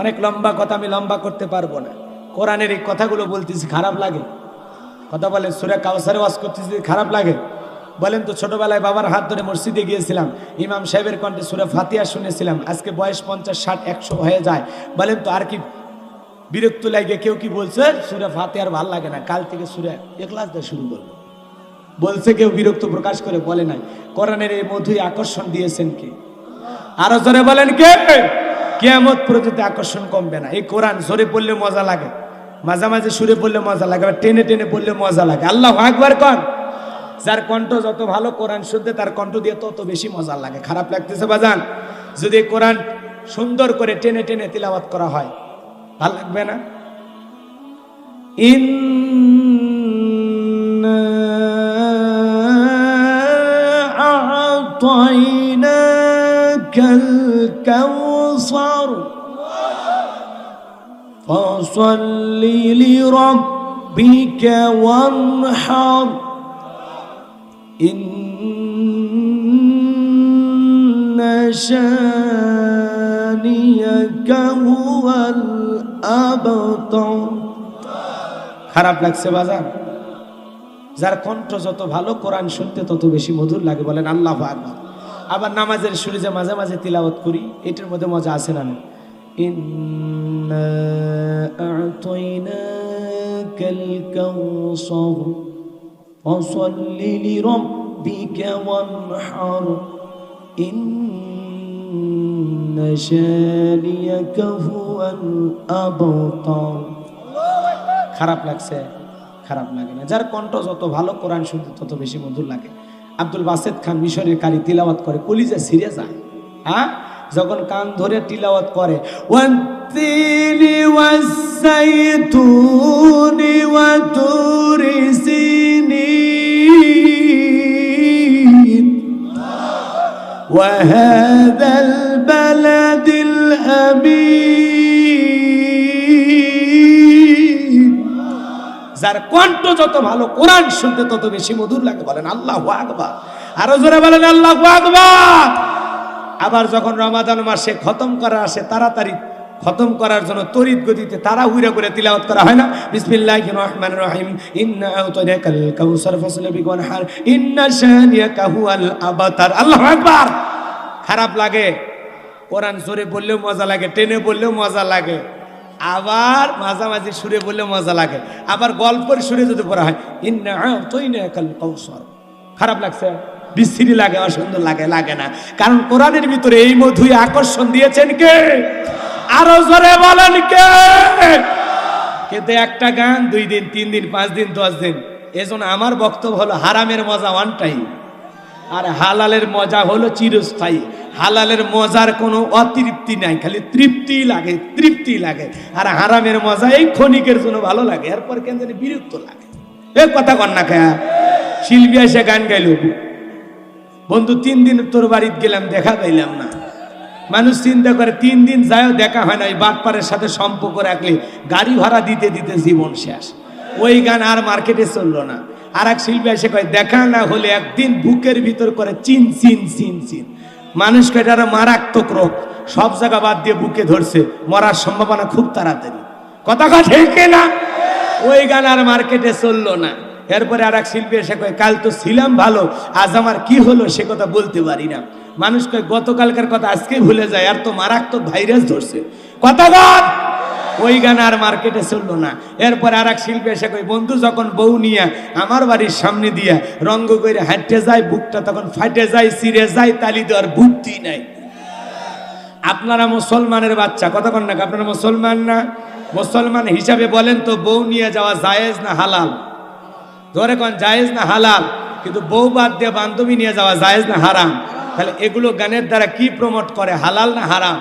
Speaker 1: অনেক লম্বা কথা, আমি লম্বা করতে পারবো না। কোরআনের এই কথাগুলো বলতেছি, খারাপ লাগে? কথা বলেন, সূরা কাউসারে ওয়াজ করতেছি, খারাপ লাগে? বলেন তো। ছোটবেলায় বাবার হাত ধরে মসজিদে গিয়েছিলাম, ইমাম সাহেবের কণ্ঠে সূরা ফাতিহা শুনেছিলাম। আজকে বয়স 50, 60, 100 হয়ে যায়। বলেন তো আর কি বিরক্ত লাগে? কেউ কি বলছে সূরা ফাতিহা আর ভালো লাগে না, কাল থেকে সূরা ইখলাস দিয়ে শুরু করবো? বলছে কেউ? বিরক্ত প্রকাশ করে বলে নাই। কোরআনের এই মধুই আকর্ষণ দিয়েছেন কে? আরো জোরে বলেন কে? কিয়ামত পর্যন্ত আকর্ষণ কমবে না। এই কোরআন জোরে পড়লে মজা লাগে, মাঝে মাঝে সুরে পড়লে মজা লাগে, আবার টেনে টেনে পড়লে মজা লাগে। আল্লাহু আকবার কর। যার কণ্ঠ যত ভালো কোরআন শুনতে, তার কণ্ঠ দিয়ে তত বেশি মজা লাগে। খারাপ লাগতেছে বাজান? যদি কোরআন সুন্দর করে টেনে টেনে তিলাওয়াত করা হয়, ভালো লাগবে না? ইন্না আ'তাইনাকাল কাউসার ফাসাল্লি লিরাব্বিকা ওয়ানহার ইন্না শানিয়াকা হুয়াল আবতার। খারাপ লাগছে বাজার? যার কণ্ঠ যত ভালো, কোরআন শুনতে তত বেশি মধুর লাগে। বলেন আল্লাহু আকবার। আবার নামাজের সুরে যে মাঝে মাঝে তিলাওয়াত করি, এটার মধ্যে মজা আছে না? ইন্না আ'তাইনাকাল কাউসার ফাসাল্লি লিরাব্বিকা ওয়ানহার ইন্না শানিয়াকা হুয়াল আবতার। খারাপ লাগছে? খারাপ লাগে না। যার কণ্ঠ যত ভালো, কোরআন শুনতে তত বেশি মধুর লাগে। আব্দুল বাসেত খান মিশরের কারি তিলাওয়াত করে, কলিজা ছিঁড়ে যায়। হ্যাঁ, যখন কান ধরে তিলাওয়াত করে, ওয়াত্তিনি ওয়াস-সাইতুনি ওয়া তুরি সিনিন ওয়াহাদাল বালাদিল আমিন। যার কণ্ঠ যত ভালো, কোরআন শুনতে তত বেশি মধুর লাগে। বলেন আল্লাহু আকবার। আরো জোরে বলেন আল্লাহু আকবার। আবার যখন রমাদান মাসে খতম করা আসে, তাড়াতাড়ি খতম করার জন্য তড়িৎ গতিতে তাড়াহুড়া করে তিলাওয়াত করা হয় না? বিসমিল্লাহির রহমানির রহিম, ইন্না আতাইনাকাল কাউসার ফাসলি ওয়ানহার, ইন্না শানিয়াকা হুয়াল আবতার। আল্লাহু আকবার। খারাপ লাগে? কোরআন জোরে বললেও মজা লাগে, টেনে বললেও মজা লাগে, আবার মাঝামাঝি সুরে বললেও মজা লাগে, আবার গল্পের সুরে যদি পড়া হয় ইন্না আতাইনাকাল কাউসার, খারাপ লাগছে? বিশ্রী লাগে, অসুন্দর লাগে? লাগে না। কারণ কোরআনের ভিতরে এই মধুই আকর্ষণ দিয়েছেন কে? আরো জোরে বলেন কে? কিন্তু একটা গান 2 দিন 3 দিন 5 দিন 10 দিন। এজন্য আমার বক্তব্য হলো হারামের মজা ওয়ান টাইম, আর হালালের মজা হলো চিরস্থায়ী। হালালের মজার কোনো অতৃপ্তি নাই, খালি তৃপ্তি লাগে, তৃপ্তি লাগে। আর হারামের মজা এই ক্ষণিকের জন্য ভালো লাগে, এরপর কেন জানি বিরক্ত লাগে। এ কথা কন না খেয়া। শিল্পী এসে গান গাইল, বন্ধু 3 দিন তোর বাড়িতে গেলাম, দেখা পাইলাম না। মানুষ চিন্তা করে 3 দিন যায়ও দেখা হয় না, ওই বাটপারের সাথে সম্পর্ক রাখলে গাড়ি ভাড়া দিতে দিতে জীবন শেষ। ওই গান আর মার্কেটে চললো না। আর এক শিল্পী এসে কয় দেখা না হলে একদিন বুকের ভিতর করে চিন চিন চিন চিন। মানুষকে এটা মারাত্মক রোগ, সব জায়গা বাদ দিয়ে বুকে ধরছে, মরার সম্ভাবনা খুব তাড়াতাড়ি। কথা ঠিক না? ওই গান আর মার্কেটে চললো না। এরপরে আর এক শিল্পী এসে কয় কাল তো ছিলাম ভালো, আজ আমার কি হলো সে কথা বলতে পারি না। মানুষ কয় গতকালকার কথা আজকেই ভুলে যায়, আর তো মারাত্মক ভাইরাস ধরছে। কথা বল। ওই গান আর মার্কেটে চললো না। এরপরে আর এক শিল্পী এসে কয় বন্ধু যখন বউ নিয়ে আমার বাড়ির সামনে দিয়া রঙ্গ করে হাঁটতে যায়, বুকটা তখন ফাটে যায়, চিরে যায়, তালি দেওয়ার বুদ্ধি নাই। আপনারা মুসলমানের বাচ্চা, কথা কন না? আপনারা মুসলমান না? মুসলমান হিসাবে বলেন তো বউ নিয়ে যাওয়া জায়েজ না হালাল? ধরে কোন জায়েজ না হালাল? কিন্তু বউ বাদ দিয়ে বান্ধবী নিয়ে যাওয়া জায়েজ না হারাম? তাহলে এগুলো গানের দ্বারা কি প্রমোট করে, হালাল না হারাম,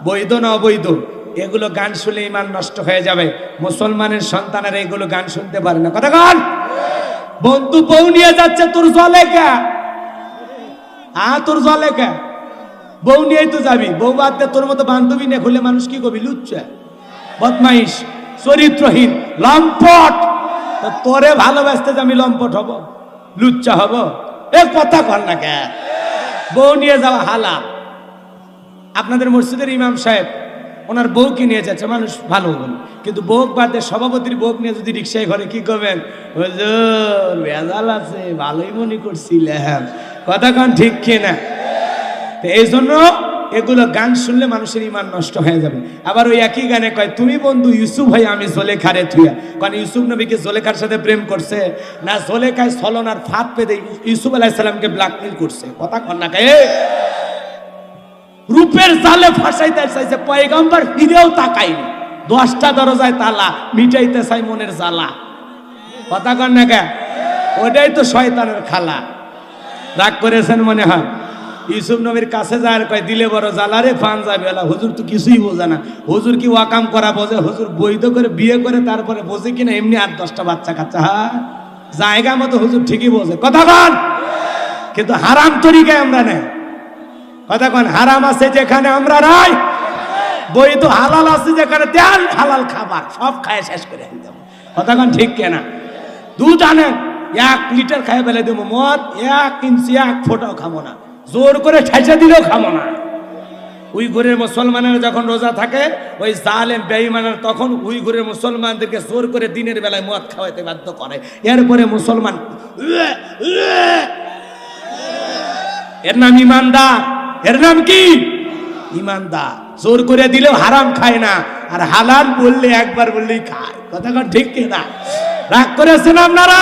Speaker 1: বৈধ না অবৈধ? এগুলো গান শুনলে ইমান নষ্ট হয়ে যাবে। মুসলমানের সন্তানেরা এগুলো গান শুনতে পারে না। কথা কন। বন্ধু বউ নিয়ে যাচ্ছে, তোর জলে কে? তোর জলে কে? বউ নিয়েই তো যাবি, বউ বাদ দিয়ে তোর মতো বান্ধবী নিয়ে খুলে মানুষ কি করবি? লুচ্চা, বদমাইশ, চরিত্রহীন, লম্পট। তোরে ভালোবাসতে যে আমি লম্পট হব, লুচ্চা হব? এ কথা কর না কে? বউ নিয়ে যাওয়া হালাল। আপনাদের মসজিদের ইমাম সাহেব ওনার বউকে নিয়ে যাচ্ছে, মানুষ ভালো বলে, কিন্তু বউ বাদে সভাপতির বউ নিয়ে যদি রিক্সায় ঘরে কি করবেন? হুজুর ভেজাল আছে, ভালোই মনে করছিলাম। কথা কন ঠিক কিনা? এই জন্য এগুলো গান শুনলে মানুষের ইমান নষ্ট হয়ে যাবে। আবার ওই একই গানে কয় তুমি বন্ধু ইউসুফ ভাই আমি জোলেখারে থুয়া। কারণ ইউসুফ নবীকে জোলেখার সাথে প্রেম করছে না, জোলেখায় ছলনার ফাঁদ পেতে ইউসুফ আলাইহিস সালামকে ব্ল্যাকমেল করছে। কথা কন না কে? রূপের জালে ফাঁসাইতে চাইছে, পয়গম্বর ফিরেও তাকায়নি। 10টা দরজায় তালা, মিটাইতে চাই মনের জ্বালা। কথা কন না কে? ওটাই তো শয়তানের খালা। রাগ করেছেন মনে হয়? ইউসুফ নবীর কাছে যায়, কয় দিলে বড় জ্বালা রে, ফান যাবে। হুজুর তো কিছুই বোঝে না। হুজুর কি ওয়াকাম করা বোঝে? হুজুর বৈধ করে বিয়ে করে তারপরে বোঝে কিনা এমনি 8-10টা বাচ্চা কাচ্চা। জায়গা মতো হুজুর ঠিকই বোঝে। কথা কন। কিন্তু হারাম তরিকায় আমরা নেই। কথা কন। হারাম আছে যেখানে আমরা নাই, বৈধ হালাল আছে যেখানে, তেল হালাল খাবার সব খায় শেষ করে দেবো। কথা কন ঠিক কেনা? দুধ আনেন 1 লিটার খাই ফেলে দেবো, মদ 1 ইঞ্চি 1 ফোঁটাও খাবো না, জোর করে ঠাইসা দিলেও খাবো না। উইঘুরের মুসলমানের যখন রোজা থাকে, ওই জালেম বেঈমানের তখন উইঘুরের মুসলমানদেরকে জোর করে দিনের বেলায় মদ খাওয়াইতে বাধ্য করে। এরপরে মুসলমান, এর নাম ইমানদার। এর নাম কি? ইমানদার। জোর করে দিলেও হারাম খায় না, আর হালাল বললে একবার বললেই খায়। কথা কন ঠিক কিনা? রাগ করেছেন আপনারা?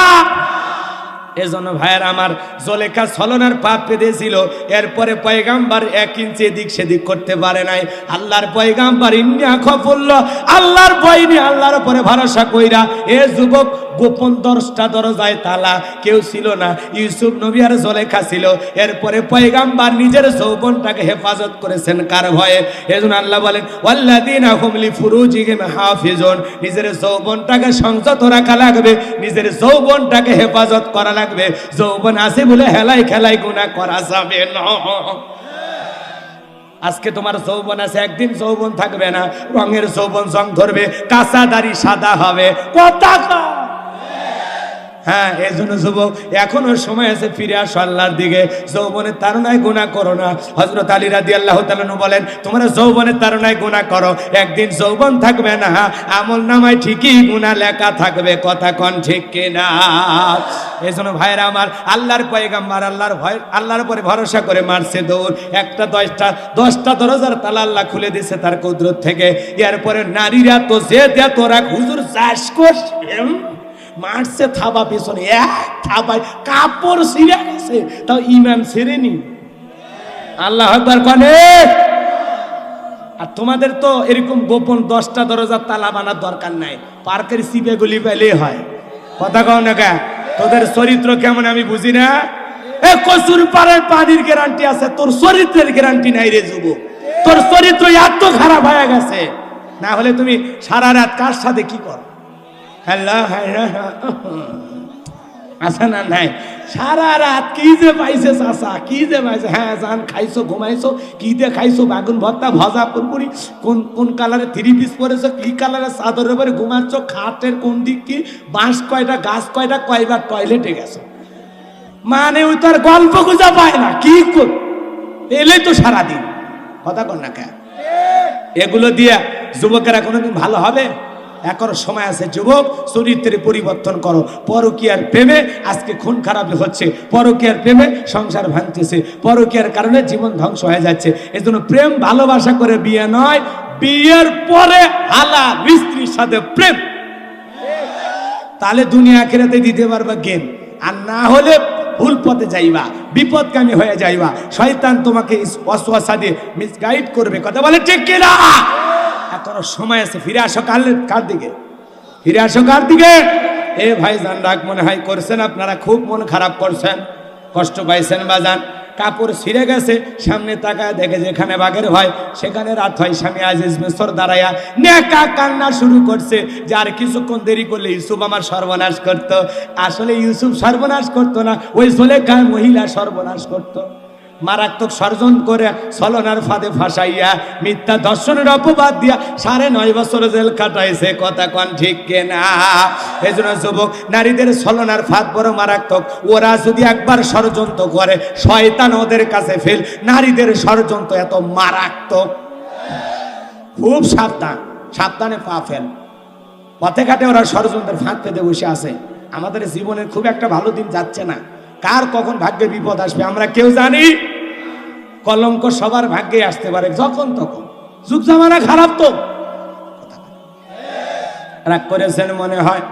Speaker 1: এজন্য ভাইয়ের আমার, জোলেখা ছলনার পাপ পেতেছিল, এরপরে পয়গাম্বার 1 ইঞ্চি এদিক সেদিক করতে পারে নাই। আল্লাহর পয়গাম্বার ইন্না খফুল্লাহ, আল্লাহর ভয় নিয়ে আল্লাহর উপরে ভরসা কইরা এ যুবক গোপন 10টা দরজায় তালা, কেউ ছিল না, ইউসুফ নবী আর জুলেখা ছিল। এরপরে পয়গাম্বার নিজের যৌবনটাকে হেফাজত করেছেন কার ভয়ে? এজন্য আল্লাহ বলেন ওয়াল্লাযীনা হুম লিফুরুজিহিম হাফিজুন, নিজের যৌবনটাকে সংযত রাখা লাগবে, নিজের যৌবনটাকে হেফাজত করা লাগবে। যৌবন আছে বলে হেলাই খেলাই গুনাহ করা যাবে না। আজকে তোমার যৌবন আছে, একদিন যৌবন থাকবে না, রঙের যৌবন জং ধরবে, কাঁচা দাড়ি সাদা হবে। কথা কও। হ্যাঁ, এই জন্য যুবক এখনো সময় আছে, ফিরে আসো আল্লাহর দিকে। যৌবনের তাড়নায় গুনাহ করো না। হযরত আলী রাদিয়াল্লাহু তাআলা বলেন তোমরা যৌবনের তাড়নায় গুনাহ করো, একদিন যৌবন থাকবে না, আমল নামায় ঠিকই গুনাহ লেখা থাকবে। কথা কোন ঠিক কিনা? এই জন্য ভাইরা আমার, আল্লাহর পয়গাম্বার আল্লাহর ভয়, আল্লাহর উপরে ভরসা করে মারছে দৌড়। একটা 10টা দরজার তালা আল্লাহ খুলে দিয়েছে তার কুদরত থেকে। এরপরে নারীরা তো যে তোরা হুজুর চাষ করছেন, মারছে থাবা পেছনে, এক থাবায় কাপড় ছিঁড়ে গেছে, তাও ইমান ছেড়েনি। আল্লাহ আকবার কানে। আর তোমাদের তো এরকম গোপন 10টা দরজার তালা বানার দরকার নাই, পার্কের সিপে গুলি পেলে হয়। কথা কও না কে? তোদের চরিত্র কেমন আমি বুঝি না। এ কসুর পাড়ের পানির গ্যারান্টি আছে, তোর চরিত্রের গ্যারান্টি নাই রে যুবক। তোর চরিত্র এত খারাপ হয়ে গেছে, না হলে তুমি সারা রাত কার সাথে কি করো? আচ্ছা না নাই, সারা রাত কি যে পাইছে চাচা, কি যে পাইছে। হ্যাঁ জান, খাইছো, ঘুমাইছো, কি দিয়ে খাইছো? বেগুন ভর্তা, ভাজা, পুরপুরি, কোন কালারে 3 পিস পরেছো, কি কালারে চাদরের উপরে ঘুমাচ্ছ, খাটের কোন দিক কি, বাঁশ কয়টা, গাছ কয়টা, কয়বার টয়লেটে গেছো। মানে ওই তো আর গল্প খুঁজে পায় না, কি এলে তো সারাদিন। কথা কর না কে? এগুলো দিয়া যুবকেরা কোনোদিন ভালো হবে? এখনো সময় আছে যুবক, চরিত্রের পরিবর্তন করো। পরকীয়ার প্রেমে আজকে খুন খারাপ হচ্ছে, পরকীয়ার প্রেমে সংসার ভাঙতেছে, পরকীয়ার কারণে জীবন ধ্বংস হয়ে যাচ্ছে। এজন্য প্রেম ভালোবাসা করে বিয়ে নয়, বিয়ের পরে হালাল স্ত্রীর সাথে প্রেম, তাহলে দুনিয়া আখিরাতে দিতে পারবা জ্ঞান। আর না হলে ভুল পথে যাইবা, বিপদগামী হয়ে যাইবা। শয়তান তোমাকে ওয়াসওয়াসা দিয়ে মিসগাইড করবে। কথা বলে ঠিক কিনা? এখনো সময় আছে, ফিরে আসো কার দিকে? ফিরে আসো কার দিকে? এ ভাই জান, রাগ মনে হয় করছেন আপনারা, খুব মন খারাপ করছেন, কষ্ট পাইছেন বাজান। কাপড় ছিঁড়ে গেছে, সামনে তাকায় দেখে যেখানে বাঘের হয় সেখানে রাত হয়। স্বামী আজিজ মিসর দাঁড়াইয়া নেকা কান্না শুরু করছে যে আর কিছুক্ষণ দেরি করলে ইউসুফ আমার সর্বনাশ করত। আসলে ইউসুফ সর্বনাশ করতো না, ওই জুলেখা মহিলা সর্বনাশ করতো। মারাত্মক ষড়যন্ত্র করে ছলনার ফাঁদে ফাঁসাইয়া মিথ্যা দর্শনের অপবাদ দিয়া 9.5 বছর জেল কাটাইছে। কথা কোন ঠিক কিনা? এই জন্য যুবক, নারীদের ছলনার ফাঁদ বড় মারাত্মক। ওরা যদি একবার ষড়যন্ত্র করে, শয়তান ওদের কাছে ফেল। নারীদের ষড়যন্ত্র এত মারাত্মক, খুব সাবধান, সাবধানে পা ফেল। পথে ঘাটে ওরা ষড়যন্ত্রের ফাঁদ পেতে বসে আছে। আমাদের জীবনের খুব একটা ভালো দিন যাচ্ছে না, কার কখন ভাগ্যে বিপদ আসবে আমরা কেউ জানি। কলঙ্ক সবার ভাগ্যে আসতে পারে যখন তখন, যুগ জামানা খারাপ তো। রাগ করেছেন মনে হয়?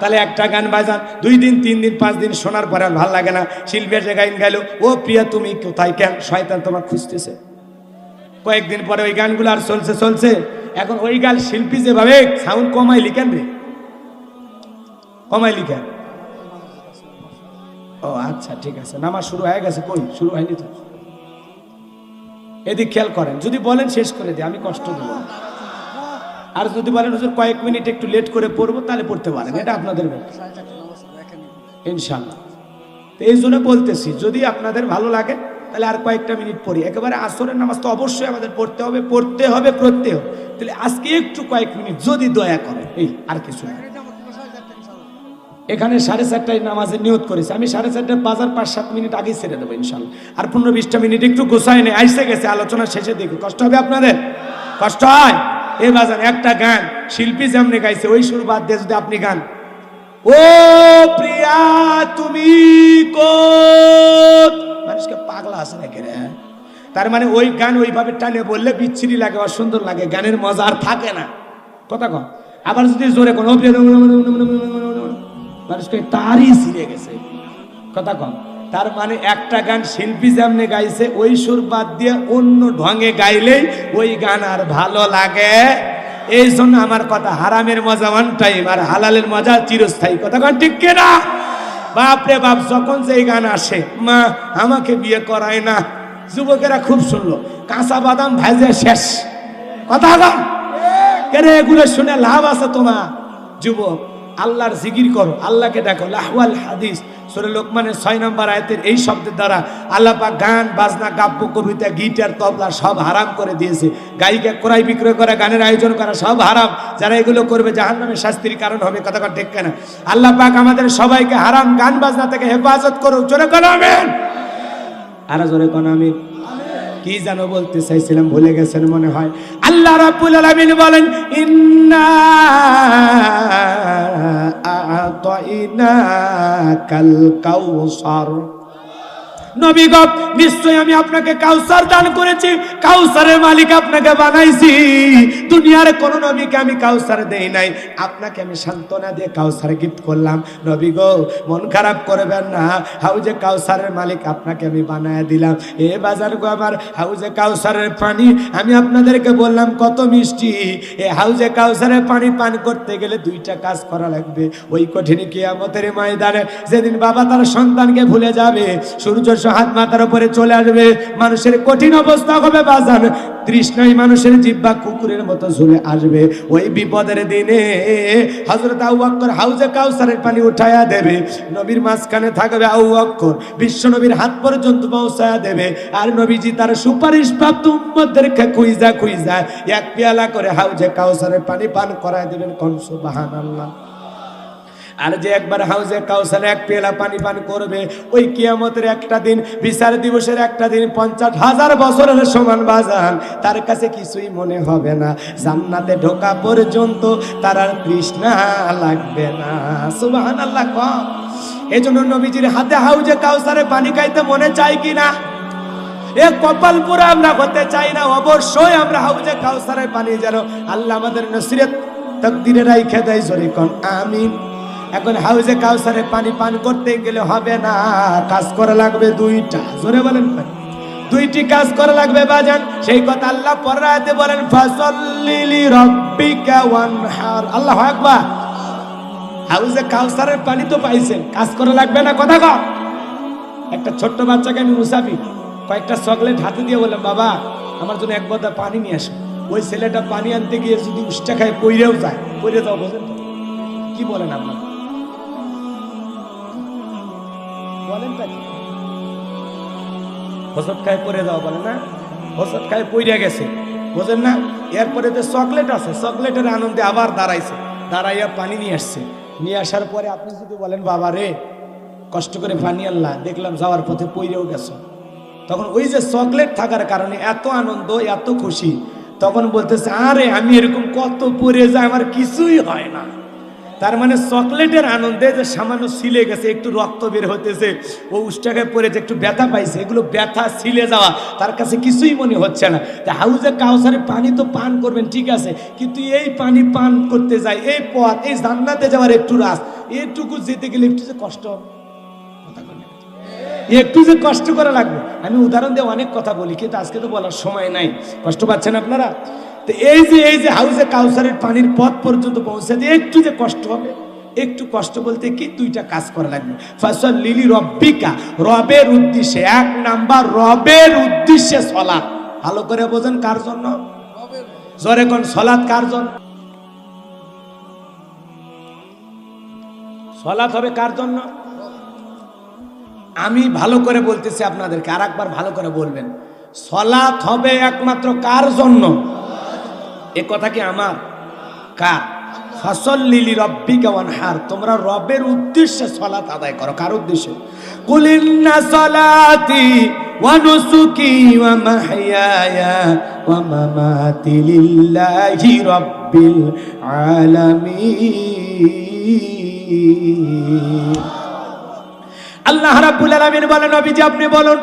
Speaker 1: তাহলে একটা গান বাজান 2 দিন 3 দিন 5 দিন শোনার পরে আর ভালো লাগে না। শিল্পী এসে গান গাইলো, ও প্রিয়া তুমি কোথায়, কেন? শয়তান তোমার খুঁজতেছে। কয়েকদিন পরে ওই গানগুলো আর চলছে। এখন ওই গান শিল্পী যেভাবে সাউন্ড কমাই লিখেন রে, কমাই লিখেন। ও আচ্ছা ঠিক আছে, নামাজ শুরু হয়ে গেছে। কই শুরু হয়নি তো? এদিক খেয়াল করেন। যদি বলেন শেষ করে দিই, আমি কষ্ট দেব। আর যদি বলেন হুজুর কয়েক মিনিট একটু লেট করে পড়বো, তাহলে পড়তে পারেন, এটা আপনাদের ব্যাপার ইনশাল্লাহ। তো এই জন্য বলতেছি, যদি আপনাদের ভালো লাগে তাহলে আর কয়েকটা মিনিট পড়ি। একেবারে আসরের নামাজ তো অবশ্যই আমাদের পড়তে হবে। তাহলে আজকে একটু কয়েক মিনিট যদি দয়া করেন, এই আর কিছু না। এখানে 4:30টায় নামাজের নিয়ত করেছে, আমি 4:30টায় বাজার 5-7 মিনিট আগে ছেড়ে দেবো ইনশাল্লাহ। আর 15-20টা মিনিট একটু গোছায় নেই, আইসে গেছে আলোচনা শেষে দেখি। কষ্ট হবে আপনাদের? কষ্ট হয়? এ বাজান একটা গান শিল্পী যেমনি গাইছে, ওই সুর বাদ দিয়ে যদি আপনি গান, ও প্রিয়া তুমি কোত, মানুষকে পাগলা আছে নাকি রে? তার মানে ওই গান ওইভাবে টানে বললে বিচ্ছিরি লাগে, অসুন্দর লাগে, গানের মজা আর থাকে না। কথা কন। আবার যদি জোরে কোন মানুষকে তারই ছিঁড়ে গেছে। কথা কম। তার মানে একটা গান শিল্পী যেমনি গাইছে, ওই সুর বাদ দিয়ে অন্য ঢঙে গাইলেই ওই গান আর ভালো লাগে এই জন্য আমার কথা, হারামের মজা ওয়ান টাইম আর হালালের মজা চিরস্থায়ী। কথা কোন ঠিক কিনা? বাপরে বাপ, যখন যে গান আসে, মা আমাকে বিয়ে করায় না, যুবকেরা খুব শুনলো, কাঁচা বাদাম ভাজে শেষ। কথা গান কেন? এগুলো শুনে লাভ আছে তোমার? যুবক, আল্লাহর জিকির করো, আল্লাহকে দেখো। লাহওয়াল হাদিস সূরা লোকমানের 6 নম্বর আয়াতের এই শব্দের দ্বারা আল্লাহ পাক গান বাজনা, কাব্য কবিতা, গিটার, তবলা সব হারাম করে দিয়েছে। গায়িকা ক্রয় বিক্রয় করা, গানের আয়োজন করা সব হারাম। যারা এগুলো করবে জাহান্নামের শাস্তির কারণ হবে। কথা কথা ঠিক কিনা? আল্লাহ পাক আমাদের সবাইকে হারাম গান বাজনা থেকে হেফাজত করুক। জোরে কোন আমিন। আর জোরে কোন আমিন। কি জানো বলতে চাইছিলাম, ভুলে গেছেন মনে হয়। আল্লাহ রাব্বুল আলামিন বলেন, ইন্না আ'তাইনাকাল কাউসার। নবী গো, নিশ্চয় আমি আপনাকে কাউসার দান করেছি, কাউসারের মালিক আপনাকে বানাইছি। দুনিয়ার কোন নবীকে আমি কাউসার দেই নাই, আপনাকে আমি সান্ত্বনা দিয়ে কাউসার গিফট করলাম। নবী গো, মন খারাপ করবেন না, হাউজে কাউসারের মালিক আপনাকে আমি বানায় দিলাম। এ বাজার গো আমার, হাউজে কাউসারের পানি আমি আপনাদেরকে বললাম কত মিষ্টি। এ হাউজে কাউসারের পানি পান করতে গেলে 2টা কাজ করা লাগবে। ওই কঠিন কিয়ামতের ময়দানে যেদিন বাবা তার সন্তানকে ভুলে যাবে, সূর্য হাত মাথার উপরে চলে আসবে, মানুষের কঠিন অবস্থা হবে বাজান, তৃষ্ণায় মানুষের জিহ্বা কুকুরের মতো ঝুলে আসবে। ওই বিপদের দিনে হযরত আবু বকর হাউজে কাউসারের পানি উঠায়া দেবে, নবীর মাঝখানে থাকবে আবু বকর, বিশ্ব নবীর হাত পর্যন্ত পৌঁছায়া দেবে। আর নবীজি তার সুপারিশ প্রাপ্ত উম্মতদেরকে খুঁজা খুঁজা এক পেয়ালা করে হাউজে কাউসারের পানি পান করায় দেবেন। কোন সুবহানাল্লাহ। আর যে একবার হাউজে কাউসারে এক পেয়ালা পানি পান করবে, ওই কিয়ামতের একটা দিন, বিচার দিবসের একটা দিন 50,000 বছরের সমান বাজান, তার কাছে কিছুই মনে হবে না। জান্নাতে ঢোকা পর্যন্ত তার আর তৃষ্ণা লাগবে না। সুবহানাল্লাহ। এই জন্য নবীজির হাতে হাউজে কাউসারে পানি খাইতে মনে চাই কিনা? এ কপাল পুরা আমরা হতে চাই না। অবশ্যই আমরা হাউজে কাউসারের পানি যেন আল্লাহ আমাদের নসিরত তাকদিরে রাইখা দেয়। জোরে কোন আমিন। এখন হাউজে কাউসারে পানি পান করতে গেলে হবে না, কাজ করা লাগবে 2টা। জোরে বলেন, 2টি কাজ করা লাগবে বাজান। সেই কথা আল্লাহ পরের আয়াতে বলেন, ফাসাল্লি লিরাব্বিকা ওয়ানহার। আল্লাহু আকবার। হাউজে কাউসারের পানি তো পাইছেন, কাজ করা লাগবে না? কথা কও। একটা ছোট্ট বাচ্চাকে আমি মুসাফির কয়েকটা চকলেট হাতে দিয়ে বললাম, বাবা আমার জন্য 1 বোতল পানি নিয়ে আসো। ওই ছেলেটা পানি আনতে গিয়ে যদি উষ্টা খায় পইরেও যায়, পইরে যাও। বোঝেন তো? কি বলেন আপনার? বলেন তা কি? হোসট খায় পরে যাও বলে না? হোসট খায় পইরা গেছে, বোঝেন না? এরপরে যে চকলেট আছে, চকলেটের আনন্দে আবার দাঁড়াইছে, দাঁড়াইয়া পানি নিয়ে আসছে। নিয়ে আসার পরে আপনি যদি বলেন, বাবা রে কষ্ট করে পানি আনলা, দেখলাম যাওয়ার পথে পইরেও গেছো, তখন ওই যে চকলেট থাকার কারণে এত আনন্দ, এত খুশি, তখন বলতেছে, আরে আমি এরকম কত পরে যায়, আমার কিছুই হয় না। তার মানে চকলেটের আনন্দে যে সামান্য ছিলে গেছে, একটু রক্ত বের হতেছে, ও উষ্টাকে পড়েছে, একটু ব্যথা পাইছে, এগুলো ব্যথা ছিলে যাওয়া তার কাছে কিছুই মনে হচ্ছে না। তা হাউজে কাউসারে পানি তো পান করবেন, ঠিক আছে, কিন্তু এই পানি পান করতে যায়, এই পথ, এই জান্নাতে যাওয়ার একটু রাস, এটুকু যেতে গেলে একটু যে কষ্ট, একটু যে কষ্ট করা লাগবে। আমি উদাহরণ দিয়ে অনেক কথা বলি, কিন্তু আজকে তো বলার সময় নাই। কষ্ট পাচ্ছেন আপনারা? তো এই যে হাউজে কাউসারের পানির পথ পর্যন্ত পৌঁছাতে একটু যে কষ্ট হবে, একটু কষ্ট বলতে কি 2টা কাজ করা লাগবে। ফাসাল্লি লিরাব্বিকা, রবের উদ্দেশ্যে। 1 নাম্বার রবের উদ্দেশ্যে সালাত। ভালো করে বোঝেন, কার জন্য? জোরে কোন, সালাত কার জন্য? সালাত হবে কার জন্য? আমি ভালো করে বলতেছি আপনাদেরকে, আরেকবার ভালো করে বলবেন। সালাত হবে একমাত্র কার জন্য? এ কথা কি আমার? কার? ফাসাল্লি লিরাব্বিকা ওয়ানহার, তোমরা রবের উদ্দেশ্যে সালাত আদায় করো। কার উদ্দেশ্যে? কুল ইন্না সালাতি ওয়া নুসুকি ওয়া মাহইয়ায়া ওয়া মামাতি লিল্লাহি রাব্বিল আলামিন। আল্লাহ রাব্বুল আলামিন বলেন, নবীজি আপনি বলুন,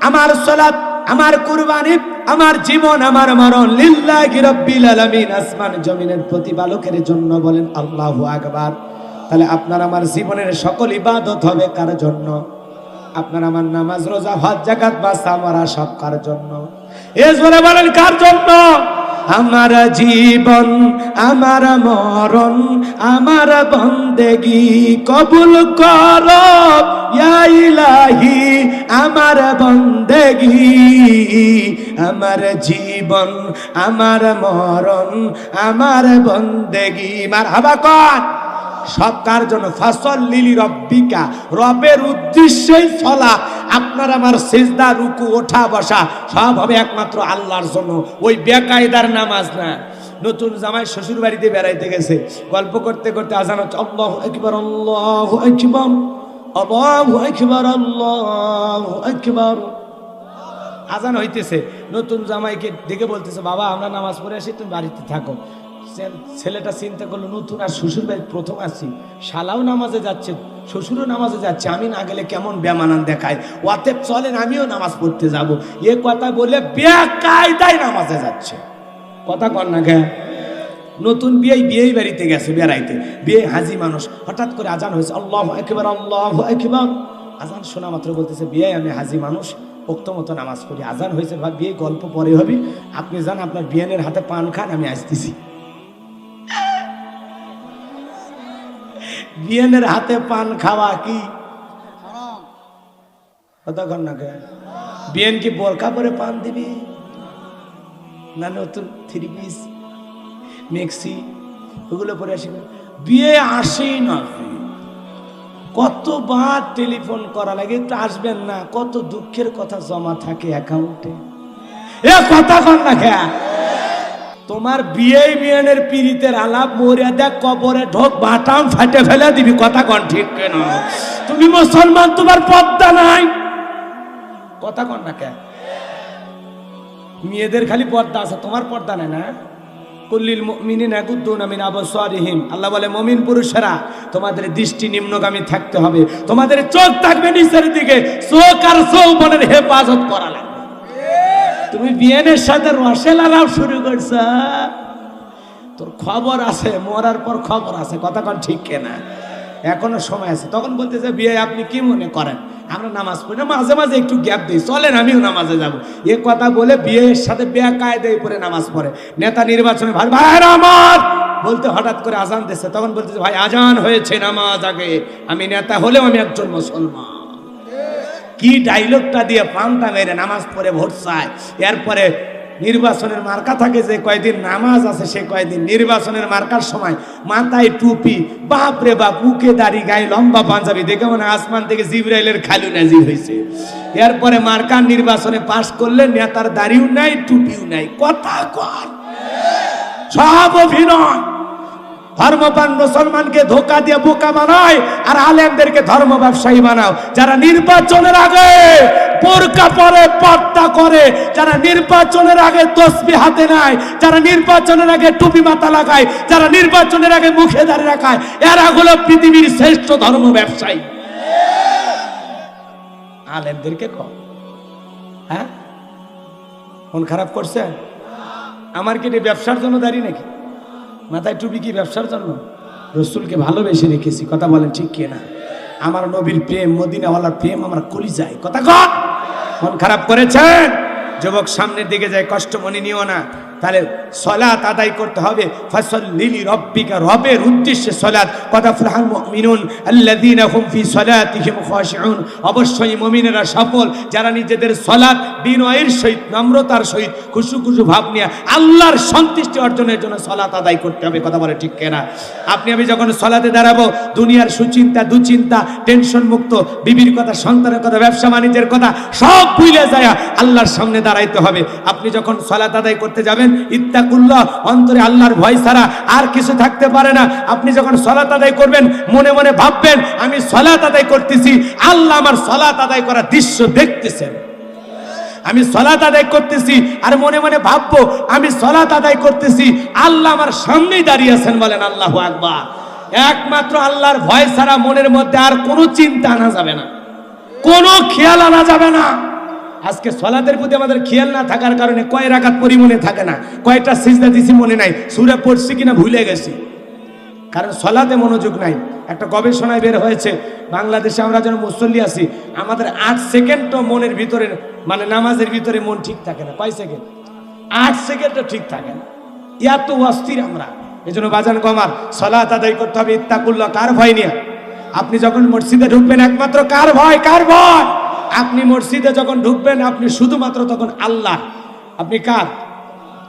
Speaker 1: আমার সালাত, আমার কুরবানি, আমার জীবন, আমার মরণ লিল্লাহি রাব্বিল আলামিন, আসমান জমিনের প্রতিপালকের জন্য। বলেন আল্লাহু আকবার। তাহলে আপনার আমার জীবনের সকল ইবাদত হবে কার জন্য? আপনার আমার নামাজ, রোজা, হজ, যাকাত, বাস, আমরা সব কার জন্য? এ জোরে বলেন, কার জন্য? আমার জীবন আমার মরণ আমার বন্দেগি কবুল কর ইয়া ইলাহি আমার বন্দেগি আমার জীবন আমার মরণ আমার বন্দেগি মারহাবা কর সব কার জন্য ফাসল লিলি রব্বিকা রবের উদ্দেশ্যেই চলা আপনার আমার সিজদা রুকু ওঠা বসা সব হবে একমাত্র আল্লাহর জন্য ওই বেকায়দার নামাজ না নতুন জামাই শ্বশুর বাড়িতে বেড়াইতে গেছে গল্প করতে করতে আজান হচ্ছে আল্লাহু আকবার আল্লাহু আকবার আল্লাহু আকবার আল্লাহু আকবার আজান হইতেছে নতুন জামাইকে দেখে বলতেছে বাবা আমরা নামাজ পড়ে আসি তুমি বাড়িতে থাকো ছেলেটা চিন্তা করলো নতুন আর শ্বশুর বাড়ি প্রথম আসছি শালাও নামাজে যাচ্ছে শ্বশুরও নামাজে যাচ্ছে আমি না গেলে কেমন বেমানান দেখায় অতএব চলেন আমিও নামাজ পড়তে যাব এ কথা বলে বেকায়দায় নামাজে যাচ্ছে কথা কর না গে নতুন বিয়ে বাড়িতে গেছে বেড়াইতে বিয়ে হাজি মানুষ হঠাৎ করে আজান হয়েছে আল্লাহু আকবার আল্লাহু আকবার আজান শোনা মাত্র বলতেছে বিয়ে আমি হাজি মানুষ উক্ত মতো নামাজ পড়ি আজান হয়েছে ভাই বিয়ে গল্প পরে হবে আপনি যান আপনার বিয়ানের হাতে পান খান আমি আসতেছি বিয়ানের হাতে পান খাওয়া কি কতক্ষণ না বিয়ান কি বোরকা পরে পান দিবি না নতুন থ্রি পিস মেক্সি ওগুলো পরে আসি বিয়ে আসেই না কতবার টেলিফোন করা লাগে একটু আসবেন না কত দুঃখের কথা জমা থাকে অ্যাকাউন্টে এ কথা কন না খেয়া তোমার বিয়ের পীড়িতের আলাপ মরিয়া দেখ কবরে ঢোক বাটাম ফাটে ফেলে দিবি কথা কন ঠিক কেন তুমি মুসলমান তোমার পর্দা নাই কথা কন না কে মেয়েদের খালি পর্দা আছে তোমার পর্দা নেই না কুল্লিল মুমিনিনা ইয়াগুদ্দুনা মিন আবসারিহিম আল্লাহ বলে মুমিন পুরুষেরা তোমাদের দৃষ্টি নিম্নগামী থাকতে হবে তোমাদের চোখ থাকবে নিচের দিকে চোখ আর যৌবনের হেফাজত করা লাগবে তুমি বিয়েনের সাথে রসেল আলাপ শুরু করছ তোর খবর আছে মরার পর খবর আছে কথা কন ঠিক কেনা এখনো সময় আছে তখন বলতেছে বিয়ে আপনি কি মনে করেন আমরা নামাজ পড়ি না মাঝে মাঝে একটু গ্যাপ দিই চলেন আমিও নামাজে যাব এ কথা বলে বিয়ের সাথে বেকায়দায় পড়ে নামাজ পড়ে নেতা নির্বাচনে ভাই ভাইরা আমার বলতে হঠাৎ করে আজান দিচ্ছে তখন বলতেছে ভাই আজান হয়েছে নামাজ আগে আমি নেতা হলেও আমি একজন মুসলমান কি ডায়লগটা দিয়ে পান্তা মেরে নামাজ পড়ে ভোট চায় এরপরে নির্বাচনের মার্কা থাকে যে কয়দিন নামাজ আছে সে কয়দিন নির্বাচনের মার্কার সময় মাথায় টুপি বাপ রে বাপ মুখে দাড়ি গায়ে লম্বা পাঞ্জাবি দেখে মনে আসমান থেকে জিবরাইলের খালু নাজির হয়েছে এরপরে মার্কার নির্বাচনে পাশ করলে নেতার দাড়িও নাই টুপিও নাই কথা কর সব অভিনয় ধর্মপান মুসলমানকে ধোকা দিয়ে বোকা বানায় আর আলেমদেরকে ধর্ম ব্যবসায়ী বানাও যারা নির্বাচনের আগে বোরকা পরে পর্দা করে যারা নির্বাচনের আগে তসবিহ হাতে নেয় যারা নির্বাচনের আগে টুপি মাথা লাগায় যারা নির্বাচনের আগে মুখে দাঁড়িয়ে রাখায় এরা হলো পৃথিবীর শ্রেষ্ঠ ধর্ম ব্যবসায়ী আলেমদেরকে কম হ্যাঁ মন খারাপ করছে আমার কি ব্যবসার জন্য দাঁড়িয়ে নাকি মাথায় টুপি কি ব্যবসার জন্য রসুলকে ভালোবেসে রেখেছি কথা বলেন ঠিক কিনা আমার নবীর প্রেম মদিনাওয়ালার প্রেম আমার কলিজায় কথা কন মন খারাপ করেছেন যুবক সামনের দিকে যায় কষ্ট মনে নিও না তাহলে সালাত আদায় করতে হবে ফাসাল্লি লিরাব্বিকা রবের উদ্দেশ্যে সালাত কদ আফলাহাল মুমিনুন আল্লাযীনা হুম ফি সালাতিহিম খাশিউন অবশ্যই মুমিনেরা সফল যারা নিজেদের সালাত বিনয়ের সহিত নম্রতার সহিত খুশু খুশু ভাব নিয়ে আল্লাহর সন্তুষ্টি অর্জনের জন্য সালাত আদায় করতে হবে কথা বলে ঠিক কিনা আপনি আমি যখন সালাতে দাঁড়াবো দুনিয়ার সুচিন্তা দুচিন্তা টেনশন মুক্ত বিবির কথা সন্তানের কথা ব্যবসা বাণিজ্যের কথা সব ভুলে যায় আল্লাহর সামনে দাঁড়াইতে হবে আপনি যখন সালাত আদায় করতে যাবেন ইত্তাকুল্লাহ অন্তরে আল্লাহর ভয় ছাড়া আর কিছু থাকতে পারে না আপনি যখন সালাত আদায় করবেন মনে মনে ভাববেন আমি সালাত আদায় করতেছি আল্লাহ আমার সালাত আদায় করা দৃশ্য দেখতেছেন আমি সালাত আদায় করতেছি আর মনে মনে ভাববো আমি সালাত আদায় করতেছি আল্লাহ আমার সামনেই দাঁড়িয়ে আছেন বলেন আল্লাহু আকবার একমাত্র আল্লাহর ভয় ছাড়া মনের মধ্যে আর কোনো চিন্তা আনা যাবে না কোনো খেয়াল আনা যাবে না আজকে সালাতের প্রতি আমাদের খেয়াল না থাকার কারণে কয় রাকাত পড়ি মনে থাকে না কয়টা সিজদা দিছি মনে নাই সূরা পড়ছি কিনা ভুলে গেছি কারণ সালাতে মনোযোগ নাই একটা গবেষণায় বের হয়েছে বাংলাদেশে আমরা যেন মুসল্লি আছি আমাদের 8 সেকেন্ডও মনের ভিতরে মানে নামাজের ভিতরে মন ঠিক থাকে না কয় সেকেন্ড 8 সেকেন্ডও ঠিক থাকে না এত অস্থির আমরা। এই জন্য বাজান কমার সালাত আদায় করতে হবে ইত্তাকুল্লাহ, কার ভয় নিয়ে। আপনি যখন মসজিদে ঢুকবেন একমাত্র কার ভয়? কার ভয়? আপনি মসজিদে যখন ঢুকবেন আপনি শুধুমাত্র তখন আল্লাহ। আপনি কার?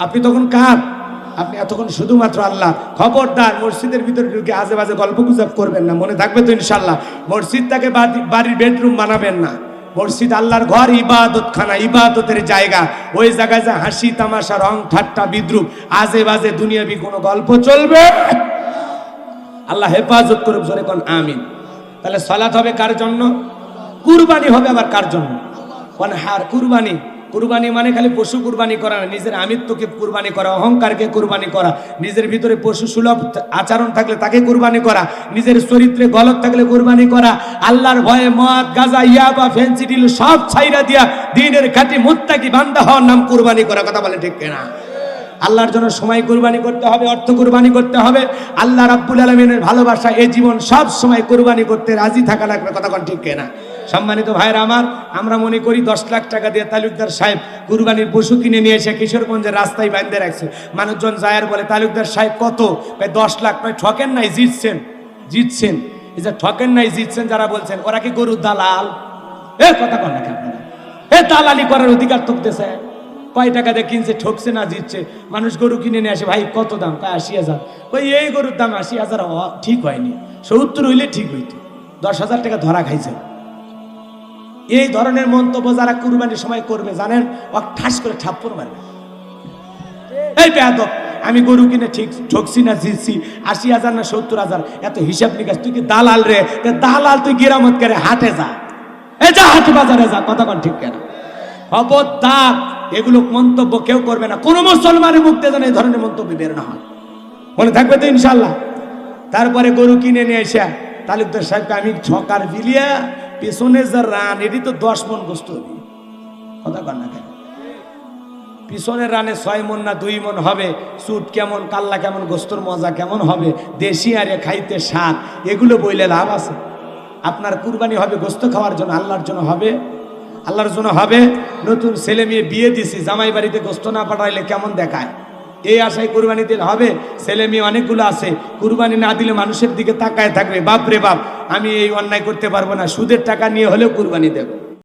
Speaker 1: আপনি তখন কার? আপনি এতক্ষণ শুধুমাত্র আল্লাহ। খবরদার মসজিদের ভিতরে ঢুকে আজে বাজে গল্প গুজব করবেন না, মনে থাকবে তো ইনশাল্লাহ। মসজিদটাকে বাড়ির বেডরুম বানাবেন না। মসজিদ আল্লাহর ঘর, ইবাদতখানা, ইবাদতের জায়গা। ওই জায়গায় যে হাসি তামাশা, রং ঠাট্টা, বিদ্রুপ, আজে বাজে দুনিয়াবি কোনো গল্প চলবে। আল্লাহ হেফাজত করুক, জোরে কোন আমিন। তাহলে সালাত হবে কার জন্য? কুরবানি হবে আবার কার জন্য? ওয়ানহার, কুরবানি। কুরবানি মানে খালি পশু কুরবানি করা না, নিজের আমিত্বকে কুরবানি করা, অহংকারকে কুরবানি করা, নিজের ভিতরে পশু সুলভ আচরণ থাকলে তাকে কুরবানি করা, নিজের চরিত্রে গলত থাকলে কুরবানি করা, আল্লাহর ভয়ে মদ গাঁজা ইয়াবা ফেন্সিডিল সব ছাইরা দিয়া দ্বীনের খাঁটি মুত্তাকি বান্দা হওয়ার নাম কুরবানি করা। কথা বলে ঠিক কিনা? আল্লাহর জন্য সময় কুরবানি করতে হবে, অর্থ কুরবানি করতে হবে। আল্লাহ রাব্বুল আলামিনের ভালোবাসা, এই জীবন সব সময় কুরবানি করতে রাজি থাকা লাগবে। কথা কোন ঠিক কিনা? সম্মানিত ভাইরা আমার, আমরা মনে করি 10 লাখ টাকা দিয়ে তালুকদার সাহেব কুরবানির পশু কিনে নিয়ে এসে কিশোরগঞ্জের রাস্তায় বাঁধতে রাখছে। মানুষজন যায় আর বলে তালুকদার সাহেব কত? 10 লাখ। ঠকেন নাই, জিতছেন। জিতছেন, এই যে ঠকেন নাই জিতছেন যারা বলছেন, ওরা কি গরুর দালাল? এ কথা কন না আপনারা। এ দালালি করার অধিকার তো দিতেছে। কয় টাকা দিয়ে কিনছে, ঠকছে না জিতছে। মানুষ গরু কিনে নিয়ে আসে, ভাই কত দাম? 80,000। ওই এই গরুর দাম 80,000 ঠিক হয়নি, 70 হইলে ঠিক হইতো। 10,000 টাকা ধরা খাইছে। এই ধরনের মন্তব্য যারা কুরবানির সময় করবে জানেন, ও ঠাস করে থাপ্পড় মারবে। এই বেয়াদব, আমি গরু কিনে ঠিক ঠকছি না জিতছি, 80,000 না 70,000, এত হিসাব নিকাশ? তুই কি দালাল রে? দালাল তুই গিরামত করে হাটে যা, এই যা হাটে বাজারে যা। কথা কন ঠিক কেন? খবরদার এগুলো মন্তব্য কেউ করবে না। কোন মুসলমানের মুখ থেকে যেন এই ধরনের মন্তব্য বের না হয়, মনে থাকবে তো ইনশাল্লাহ। তারপরে গরু কিনে নিয়ে এসে তালুকদার সাহেবকে আমি ছকার বিলিয়া পেছনে যা রান, এটি তো 10 মন গোস্ত হবে। কথা কন না কেন? পিছনের রানে 6 মন না 2 মন হবে। চুট কেমন, কাল্লা কেমন, গোস্তর মজা কেমন হবে, দেশি আরে খাইতে স্বাদ, এগুলো বইলে লাভ আছে? আপনার কুরবানি হবে গোস্ত খাওয়ার জন্য, আল্লাহর জন্য হবে? আল্লাহর জন্য হবে। নতুন ছেলে মেয়ে বিয়ে দিছি, জামাই বাড়িতে গোস্ত না পাঠাইলে কেমন দেখায়? এই আশায় কুরবানি দিলে হবে? ছেলে মেয়ে অনেকগুলো আছে, কুরবানি না দিলে মানুষের দিকে তাকায় থাকবে, বাপ রে বাপ আমি এই অন্যায় করতে পারবো না, সুদের টাকা নিয়ে হলেও কুরবানি দেব।